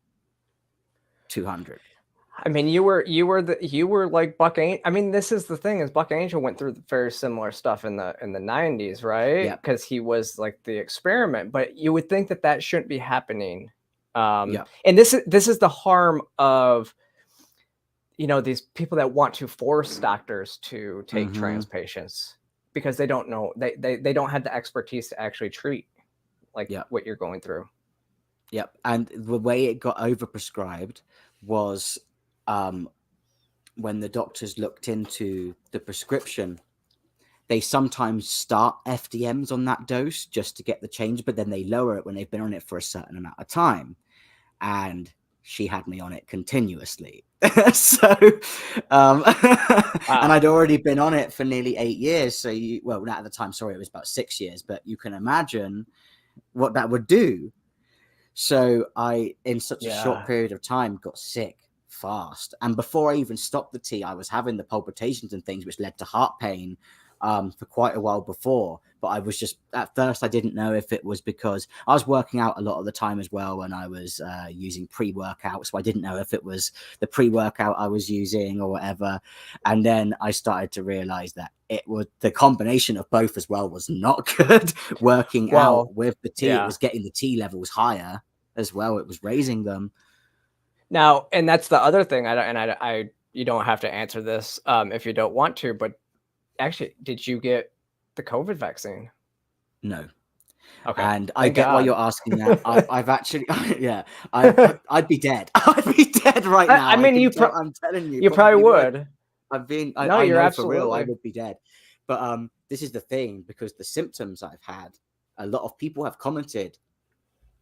200. I mean, you were like Buck Angel. I mean, this is the thing, is Buck Angel went through very similar stuff in the 90s, right? Yeah. Because he was like the experiment. But you would think that shouldn't be happening. And this is the harm of, you know, these people that want to force doctors to take trans patients, because they don't know, they don't have the expertise to actually treat like what you're going through. Yep. And the way it got overprescribed was when the doctors looked into the prescription, they sometimes start FDMs on that dose just to get the change, but then they lower it when they've been on it for a certain amount of time. And she had me on it continuously. So, wow. And I'd already been on it for nearly 8 years. So well, not at the time, sorry, it was about 6 years, but you can imagine what that would do. So I, in such a short period of time, got sick fast. And before I even stopped the tea, I was having the palpitations and things, which led to heart pain for quite a while before. But I was just, at first, I didn't know if it was because I was working out a lot of the time as well, and I was using pre-workout. So I didn't know if it was the pre-workout I was using or whatever. And then I started to realize that it was the combination of both as well was not good. Working out with the tea, it was getting the tea levels higher as well. It was raising them. Now, and that's the other thing. I you don't have to answer this if you don't want to, but actually, did you get the COVID vaccine? No. Okay. And I get why you're asking that. I've actually, I'd be dead. I'd be dead right now. I mean, I'm telling you, you probably would. No, you're absolutely for real. I would be dead. But this is the thing, because the symptoms I've had, a lot of people have commented,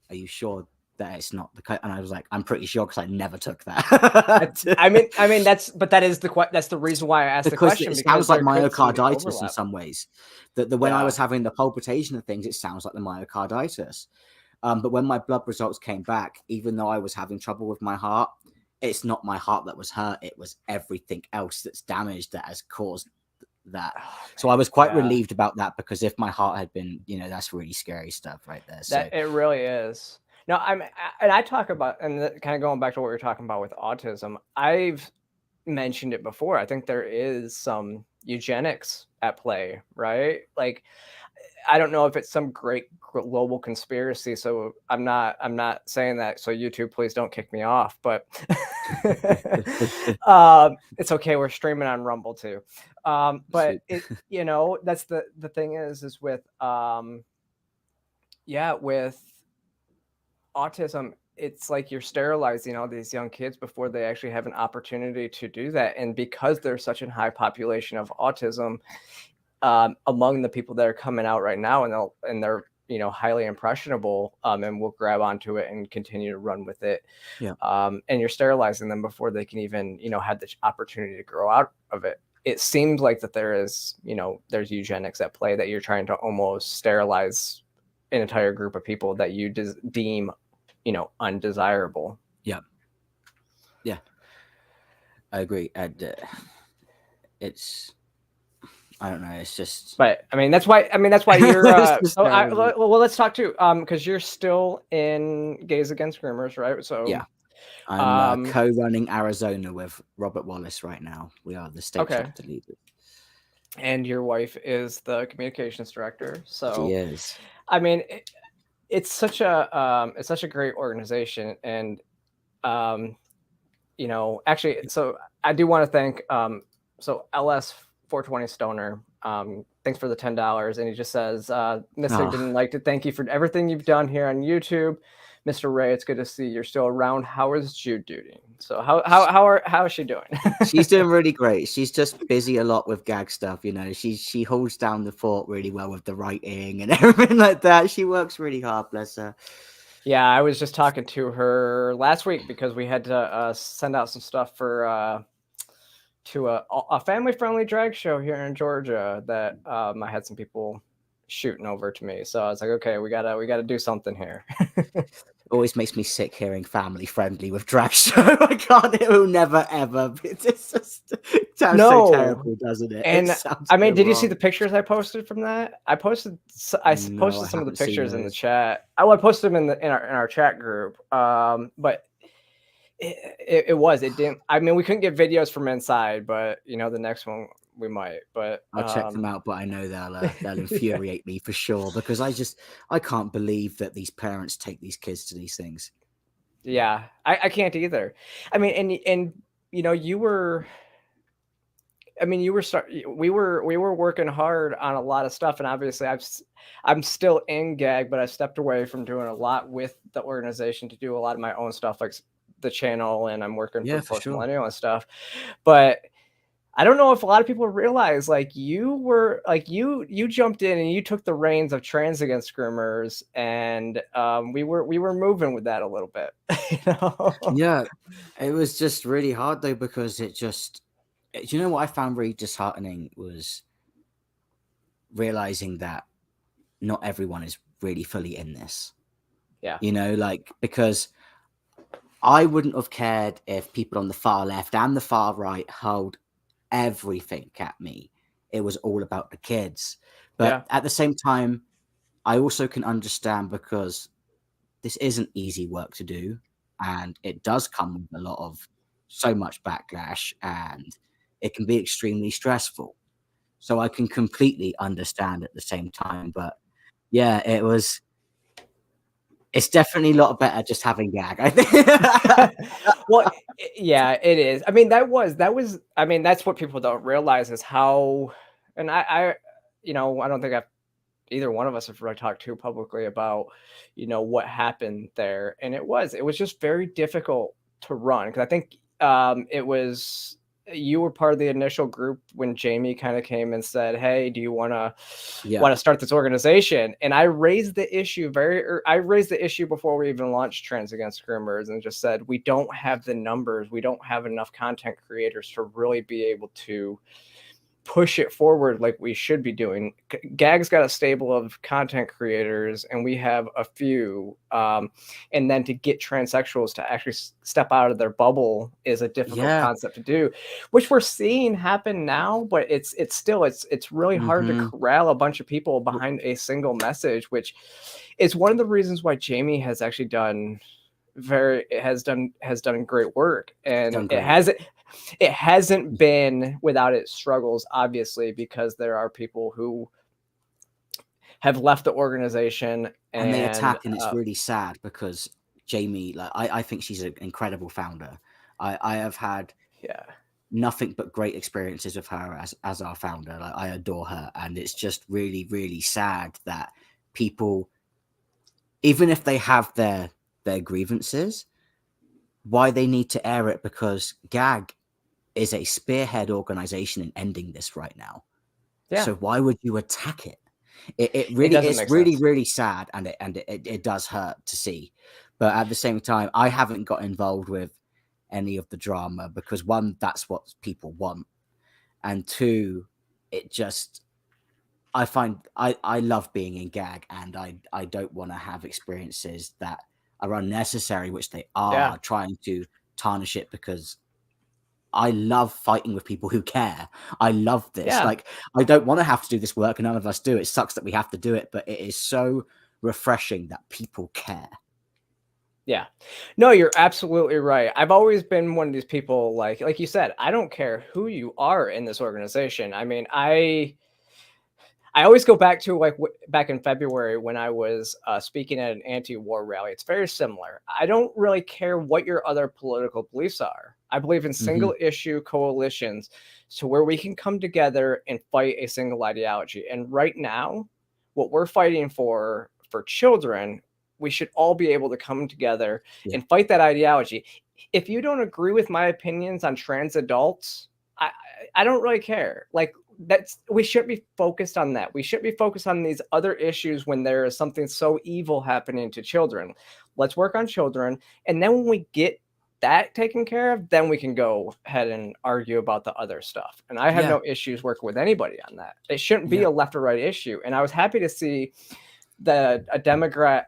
"Are you sure that it's not the?" And I was like, "I'm pretty sure, because I never took that." I mean, that's the reason why I asked the question. It sounds like myocarditis in some ways. When I was having the palpitation and things, it sounds like the myocarditis. But when my blood results came back, even though I was having trouble with my heart, it's not my heart that was hurt. It was everything else that's damaged that has caused that. So I was quite relieved about that, because if my heart had been, that's really scary stuff right there. So it really is. No, I talk about, and kind of going back to what we were talking about with autism, I've mentioned it before. I think there is some eugenics at play, right? Like, I don't know if it's some great global conspiracy, so I'm not saying that. So YouTube, please don't kick me off. But it's okay. We're streaming on Rumble too. But that's the thing is with with autism, it's like you're sterilizing all these young kids before they actually have an opportunity to do that. And because there's such a high population of autism among the people that are coming out right now, and they're highly impressionable, and will grab onto it and continue to run with it. And you're sterilizing them before they can even have the opportunity to grow out of it. It seems like that there is there's eugenics at play, that you're trying to almost sterilize an entire group of people that you deem undesirable. Yeah, I agree. And it's, I don't know, it's just, but I mean that's why you're well, let's talk too, because you're still in Gays Against Groomers, right? So I'm co-running Arizona with Robert Wallace right now. We are the state Okay. chapter leaders. And your wife is the communications director. So She is. I mean, it's such a great organization, and actually, so I do want to thank so LS 420 Stoner. Thanks for the $10, and he just says, Mystic didn't like to thank you for everything you've done here on YouTube. Mr. Ray, it's good to see you're still around. How is Jude doing? So how is she doing? She's doing really great. She's just busy a lot with gag stuff, you know. She holds down the fort really well with the writing and everything like that. She works really hard, bless her. Yeah, I was just talking to her last week because we had to send out some stuff for to a family-friendly drag show here in Georgia that I had some people shooting over to me. So I was like, okay, we gotta do something here. It always makes me sick hearing family friendly with drag show. I can't. It will never ever. It's just it sounds so terrible, doesn't it? And I mean, did you see the pictures I posted from that? I posted some of the pictures in the chat. I posted them in our chat group. But it didn't. I mean, we couldn't get videos from inside, but the next one we might. But I'll check them out. But I know they'll infuriate me for sure, because I can't believe that these parents take these kids to these things. Yeah, I can't either. I mean, and you were. I mean, we were working hard on a lot of stuff, and obviously I'm still in gag, but I stepped away from doing a lot with the organization to do a lot of my own stuff, like the channel, and I'm working for Post Millennial and stuff. But I don't know if a lot of people realize, like, you jumped in and you took the reins of Trans Against Groomers, and we were moving with that a little bit. Yeah, it was just really hard though, because do you know what I found really disheartening was realizing that not everyone is really fully in this. Yeah. Because I wouldn't have cared if people on the far left and the far right hurled everything at me. It was all about the kids. But at the same time, I also can understand, because this isn't easy work to do, and it does come with a lot of so much backlash, and it can be extremely stressful. So I can completely understand at the same time. But yeah, it's definitely a lot better just having gag, I think. Well, yeah, it is. I mean, that was, I mean, that's what people don't realize is how, and I don't think either one of us have really talked too publicly about, what happened there. And it was just very difficult to run. Cause I think you were part of the initial group when Jamie kind of came and said, hey, do you want to start this organization? And I raised the issue before we even launched Trans Against Groomers, and just said, we don't have the numbers. We don't have enough content creators to really be able to push it forward like we should be doing. Gag's got a stable of content creators, and we have a few. And then to get transsexuals to actually step out of their bubble is a difficult concept to do, which we're seeing happen now. But it's really hard to corral a bunch of people behind a single message, which is one of the reasons why Jamie has actually done great work, and it hasn't been without its struggles, obviously, because there are people who have left the organization and they attack, and it's really sad, because Jamie, I think she's an incredible founder. I have had nothing but great experiences with her as our founder. I adore her, and it's just really, really sad that people, even if they have their grievances, why they need to air it, because gag is a spearhead organization in ending this right now. So why would you attack it? It's really, really sad, and it does hurt to see. But at the same time, I haven't got involved with any of the drama, because one, that's what people want, and two, I find I love being in gag, and I don't want to have experiences that are unnecessary, which they are, trying to tarnish it, because I love fighting with people who care. I love this. Like, I don't want to have to do this work, and none of us do. It sucks that we have to do it, but it is so refreshing that people care. Yeah. No, you're absolutely right. I've always been one of these people, like you said, I don't care who you are in this organization. I mean, I always go back to like back in February when I was speaking at an anti-war rally. It's very similar. I don't really care what your other political beliefs are. I believe in single issue coalitions to where we can come together and fight a single ideology. And right now, what we're fighting for children, we should all be able to come together and fight that ideology. If you don't agree with my opinions on trans adults, I don't really care. Like, we shouldn't be focused on that. We shouldn't be focused on these other issues when there is something so evil happening to children. Let's work on children. And then when we get that taken care of, then we can go ahead and argue about the other stuff. And I have no issues working with anybody on that. It shouldn't be a left or right issue. And I was happy to see that a Democrat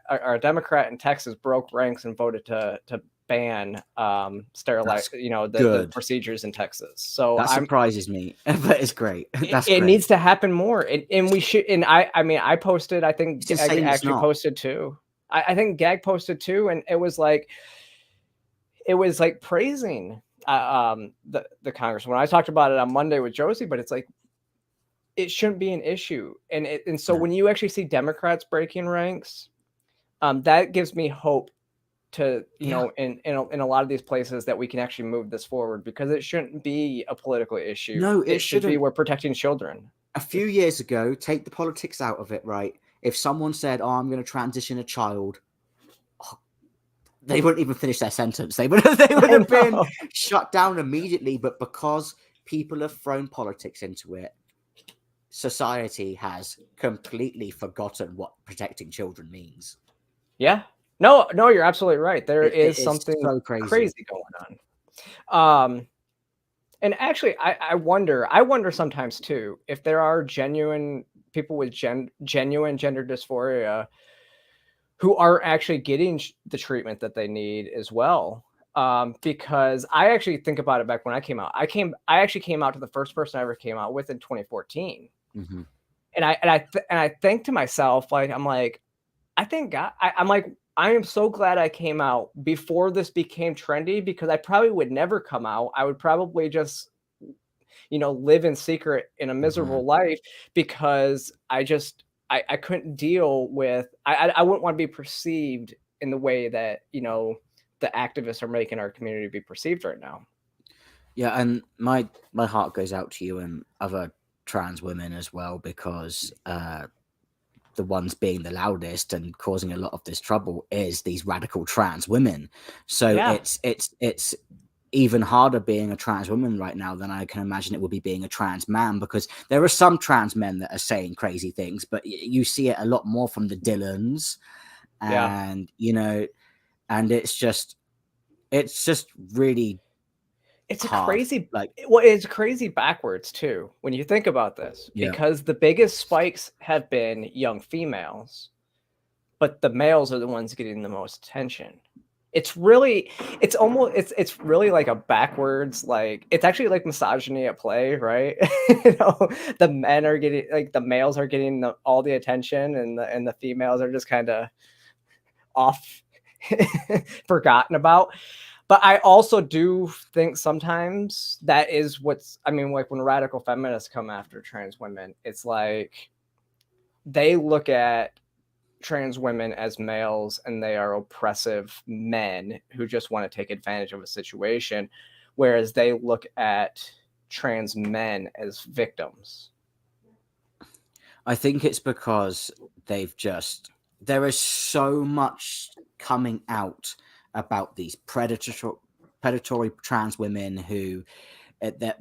in Texas broke ranks and voted to ban sterilize, the procedures in Texas. So that surprises me, but it's great. That's it great. needs to happen more, and we should. And I mean, I posted. I think Gag actually posted too. I think Gag posted too, and it was like praising the Congress. When I talked about it on Monday with Josie, but it's like it shouldn't be an issue, and so when you actually see Democrats breaking ranks, that gives me hope to in a lot of these places that we can actually move this forward, because it shouldn't be a political issue. No, it should be we're protecting children. A few years ago, take the politics out of it, right? If someone said, "Oh, I'm going to transition a child," they wouldn't even finish their sentence. They would have been shut down immediately. But because people have thrown politics into it, society has completely forgotten what protecting children means. Yeah. No, you're absolutely right. There is something so crazy going on. And actually, I wonder sometimes too, if there are genuine people with genuine gender dysphoria who aren't actually getting the treatment that they need as well. Because I actually think about it back when I came out. I actually came out to the first person I ever came out with in 2014. And I think to myself, like, I'm like, I think God, I'm like, I am so glad I came out before this became trendy, because I probably would never come out. I would probably just, live in secret in a miserable life, because I couldn't deal with, I wouldn't want to be perceived in the way that, the activists are making our community be perceived right now. Yeah. And my heart goes out to you and other trans women as well, because, the ones being the loudest and causing a lot of this trouble is these radical trans women. So it's even harder being a trans woman right now than I can imagine it would be being a trans man, because there are some trans men that are saying crazy things, but you see it a lot more from the Dylans, and and it's just really it's hard. Crazy, it's crazy backwards too when you think about this, because the biggest spikes have been young females, but the males are the ones getting the most attention. It's really like a backwards, like, it's actually like misogyny at play, right? The men are getting, like, the males are getting all the attention, and the females are just kind of off, forgotten about. But I also do think sometimes that is like when radical feminists come after trans women, it's like they look at trans women as males and they are oppressive men who just want to take advantage of a situation, whereas they look at trans men as victims. I think it's because there is so much coming out about these predatory trans women who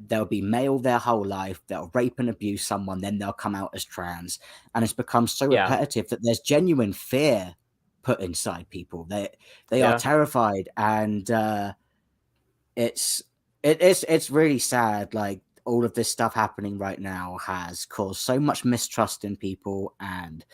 they'll be male their whole life, they'll rape and abuse someone, then they'll come out as trans, and it's become so repetitive that there's genuine fear put inside people. They are terrified, and it's really sad. Like, all of this stuff happening right now has caused so much mistrust in people, and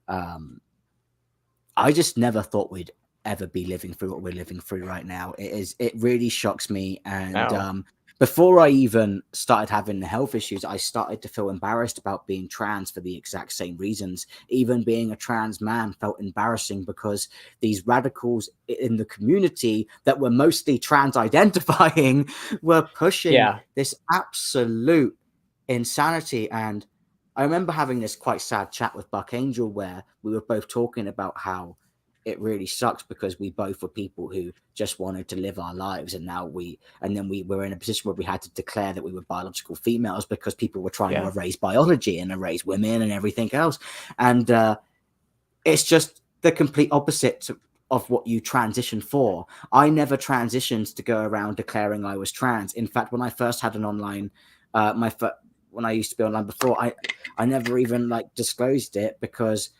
I just never thought we'd ever be living through what we're living through right now. It really shocks me, and before I even started having the health issues, I started to feel embarrassed about being trans for the exact same reasons. Even being a trans man felt embarrassing because these radicals in the community that were mostly trans identifying were pushing this absolute insanity. And I remember having this quite sad chat with Buck Angel where we were both talking about how it really sucks because we both were people who just wanted to live our lives, and then we were in a position where we had to declare that we were biological females because people were trying to erase biology and erase women and everything else. And it's just the complete opposite of what you transition for. I never transitioned to go around declaring I was trans. In fact, when I first had an online when I used to be online before, I never even like disclosed it because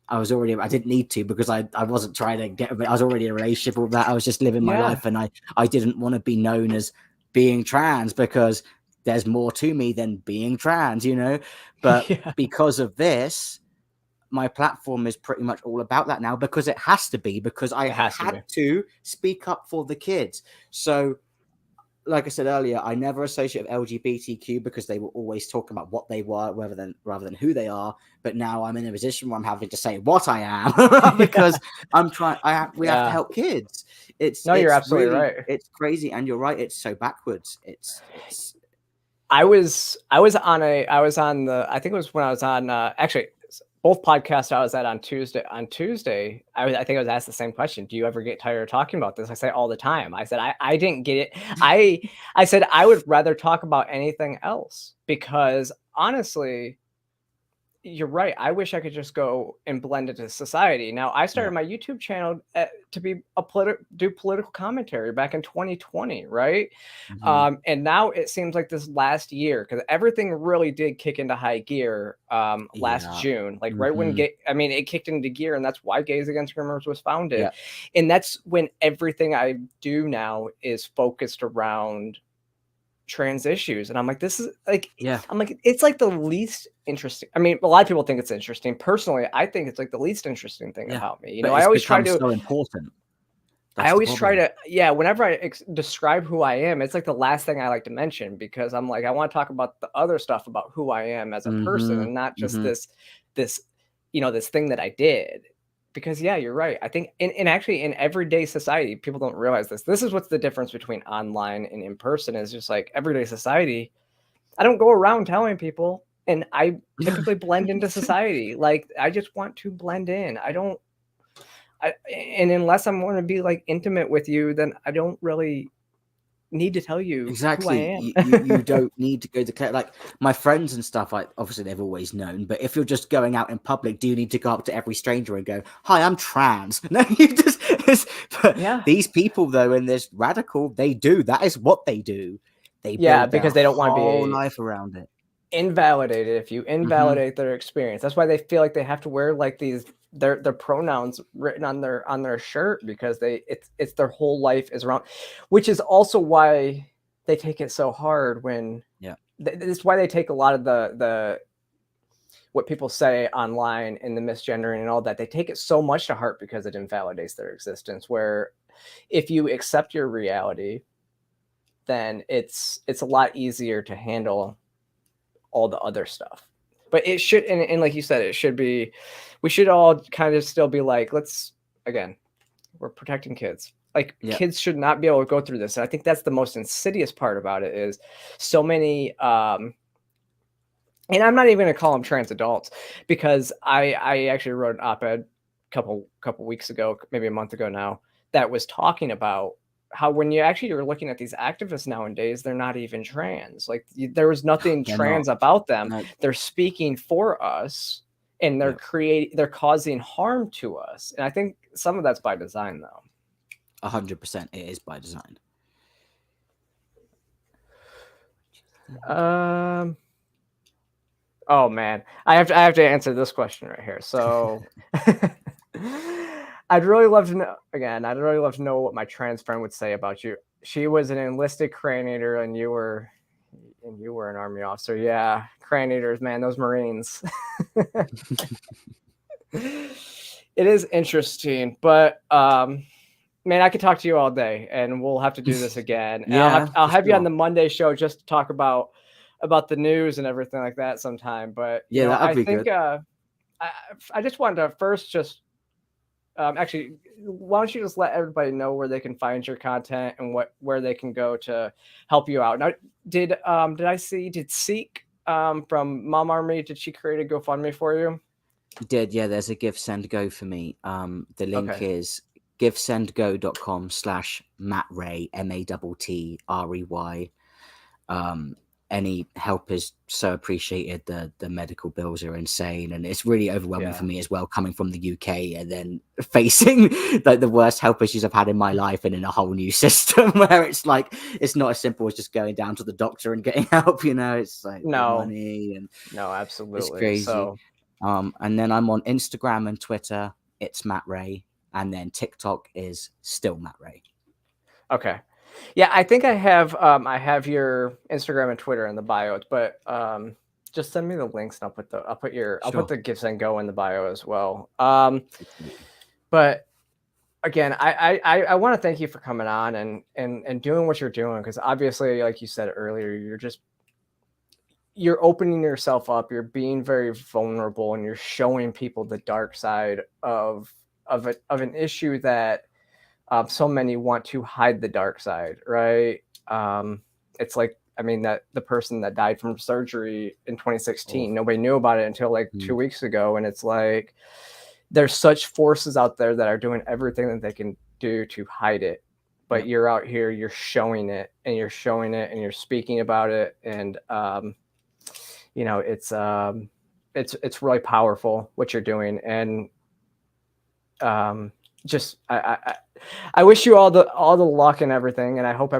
I didn't need to, because I wasn't trying to get, I was already in a relationship with that. I was just living my life, and I didn't want to be known as being trans because there's more to me than being trans, you know? But because of this, my platform is pretty much all about that now, because it has to be, because I had to speak up for the kids. So like I said earlier, I never associate with LGBTQ because they were always talking about what they were rather than who they are. But now I'm in a position where I'm having to say what I am because I'm trying. We have to help kids. You're absolutely right. It's crazy, and you're right. It's so backwards. It's. I was on the, I think it was when I was on actually both podcasts I was at on Tuesday. I think I was asked the same question. Do you ever get tired of talking about this? I say all the time. I said, I didn't get it. I said, I would rather talk about anything else, because honestly, you're right. I wish I could just go and blend into society. Now, I started my YouTube channel to be do political commentary back in 2020, right? Mm-hmm. And now it seems like this last year, because everything really did kick into high gear last June, like right when it kicked into gear, and that's why Gays Against Groomers was founded. And that's when everything I do now is focused around trans issues. And I'm like, this is like, I'm like, it's like the least interesting. I mean, a lot of people think it's interesting. Personally, I think it's like the least interesting thing about me. You know, I always try to. So important. I always try to, whenever I describe who I am, it's like the last thing I like to mention, because I'm like, I want to talk about the other stuff about who I am as a person, and not just this thing that I did. Because you're right. I think actually in everyday society, people don't realize this. This is what's the difference between online and in person, is just like everyday society. I don't go around telling people, and I typically blend into society. Like, I just want to blend in. And unless I'm going to be like intimate with you, then I don't really need to tell you exactly. who I am. You don't need to go declare, like my friends and stuff. Obviously they've always known, but if you're just going out in public, do you need to go up to every stranger and go, "Hi, I'm trans"? No, you just. These people though, in this radical, they do. That is what they do. They build because they don't want to be whole life around it. Invalidated if you invalidate their experience. That's why they feel like they have to wear like these their pronouns written on their shirt, because it's their whole life is around, which is also why they take it so hard when it's why they take a lot of the what people say online and the misgendering and all that. They take it so much to heart because it invalidates their existence, where if you accept your reality, then it's a lot easier to handle all the other stuff. But it should, and like you said, it should be, we should all kind of still be like, we're protecting kids. Like kids should not be able to go through this. And I think that's the most insidious part about it, is so many, and I'm not even going to call them trans adults, because I actually wrote an op-ed couple weeks ago, maybe a month ago now, that was talking about how when you're looking at these activists nowadays, they're not even trans. Like, there was nothing trans about them. No. They're speaking for us, and they're causing harm to us. And I think some of that's by design, though. 100%, it is by design. Oh man, I have to answer this question right here. So. I'd really love to know what my trans friend would say about you. She was an enlisted crane eater, and you were an Army officer. Yeah, crane eaters, man, those Marines. It is interesting, but man, I could talk to you all day, and we'll have to do this again. And Yeah, I'll for have you on sure. the Monday show just to talk about the news and everything like that sometime. But Yeah, that'd I be think good. I just wanted to first just actually, why don't you just let everybody know where they can find your content and where they can go to help you out. Now, did Seek from Mom Army, did she create a GoFundMe for you? Did, yeah, there's a Give Send Go for me. The link Okay. is givesendgo.com/Matt Ray, MATTREY. Any help is so appreciated. The medical bills are insane, and it's really overwhelming for Yeah. me as well, coming from the UK and then facing like the worst health issues I've had in my life, and in a whole new system where it's like it's not as simple as just going down to the doctor and getting help. It's like the No, money, and no, it's absolutely. crazy. So, And then I'm on Instagram and Twitter. It's Matt Ray, and then TikTok is still Matt Ray. okay. Yeah, I think I have your Instagram and Twitter in the bio, but just send me the links and I'll put Sure. the Give Send Go in the bio as well. Absolutely. But again, I want to thank you for coming on and doing what you're doing, because obviously, like you said earlier, you're opening yourself up, you're being very vulnerable, and you're showing people the dark side of an issue that so many want to hide the dark side, right? It's like, I mean, that the person that died from surgery in 2016, Oh. nobody knew about it until like 2 Mm. weeks ago, and it's like there's such forces out there that are doing everything that they can do to hide it, but Yep. you're out here, you're showing it, and you're speaking about it, and it's really powerful what you're doing, and just I wish you all the luck and everything, and I hope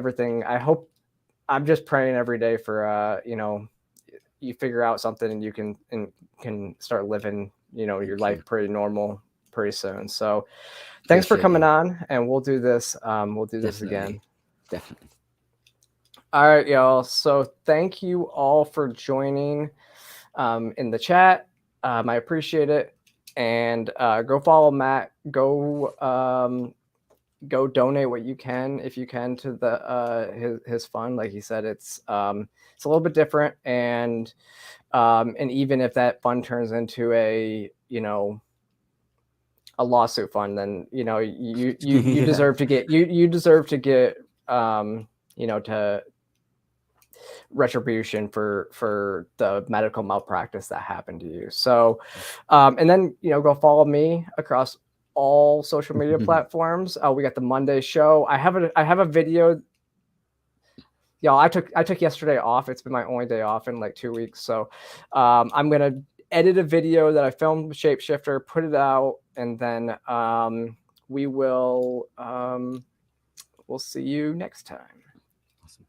I'm just praying every day for you figure out something and you can start living your Thank you. life pretty normal pretty soon. So thanks for Appreciate coming you. on, and we'll do this again. Definitely. All right, y'all, so thank you all for joining in the chat. I appreciate it, and go follow Matt. Go donate what you can, if you can, to the his fund. Like he said, it's a little bit different, and even if that fund turns into a lawsuit fund, then you Yeah. deserve to get you deserve to get to retribution for the medical malpractice that happened to you. So and then go follow me across all social media platforms. We got the Monday show. I have a video. Y'all, I took yesterday off. It's been my only day off in like 2 weeks. So I'm gonna edit a video that I filmed with Shapeshifter, put it out, and then we'll see you next time. Awesome.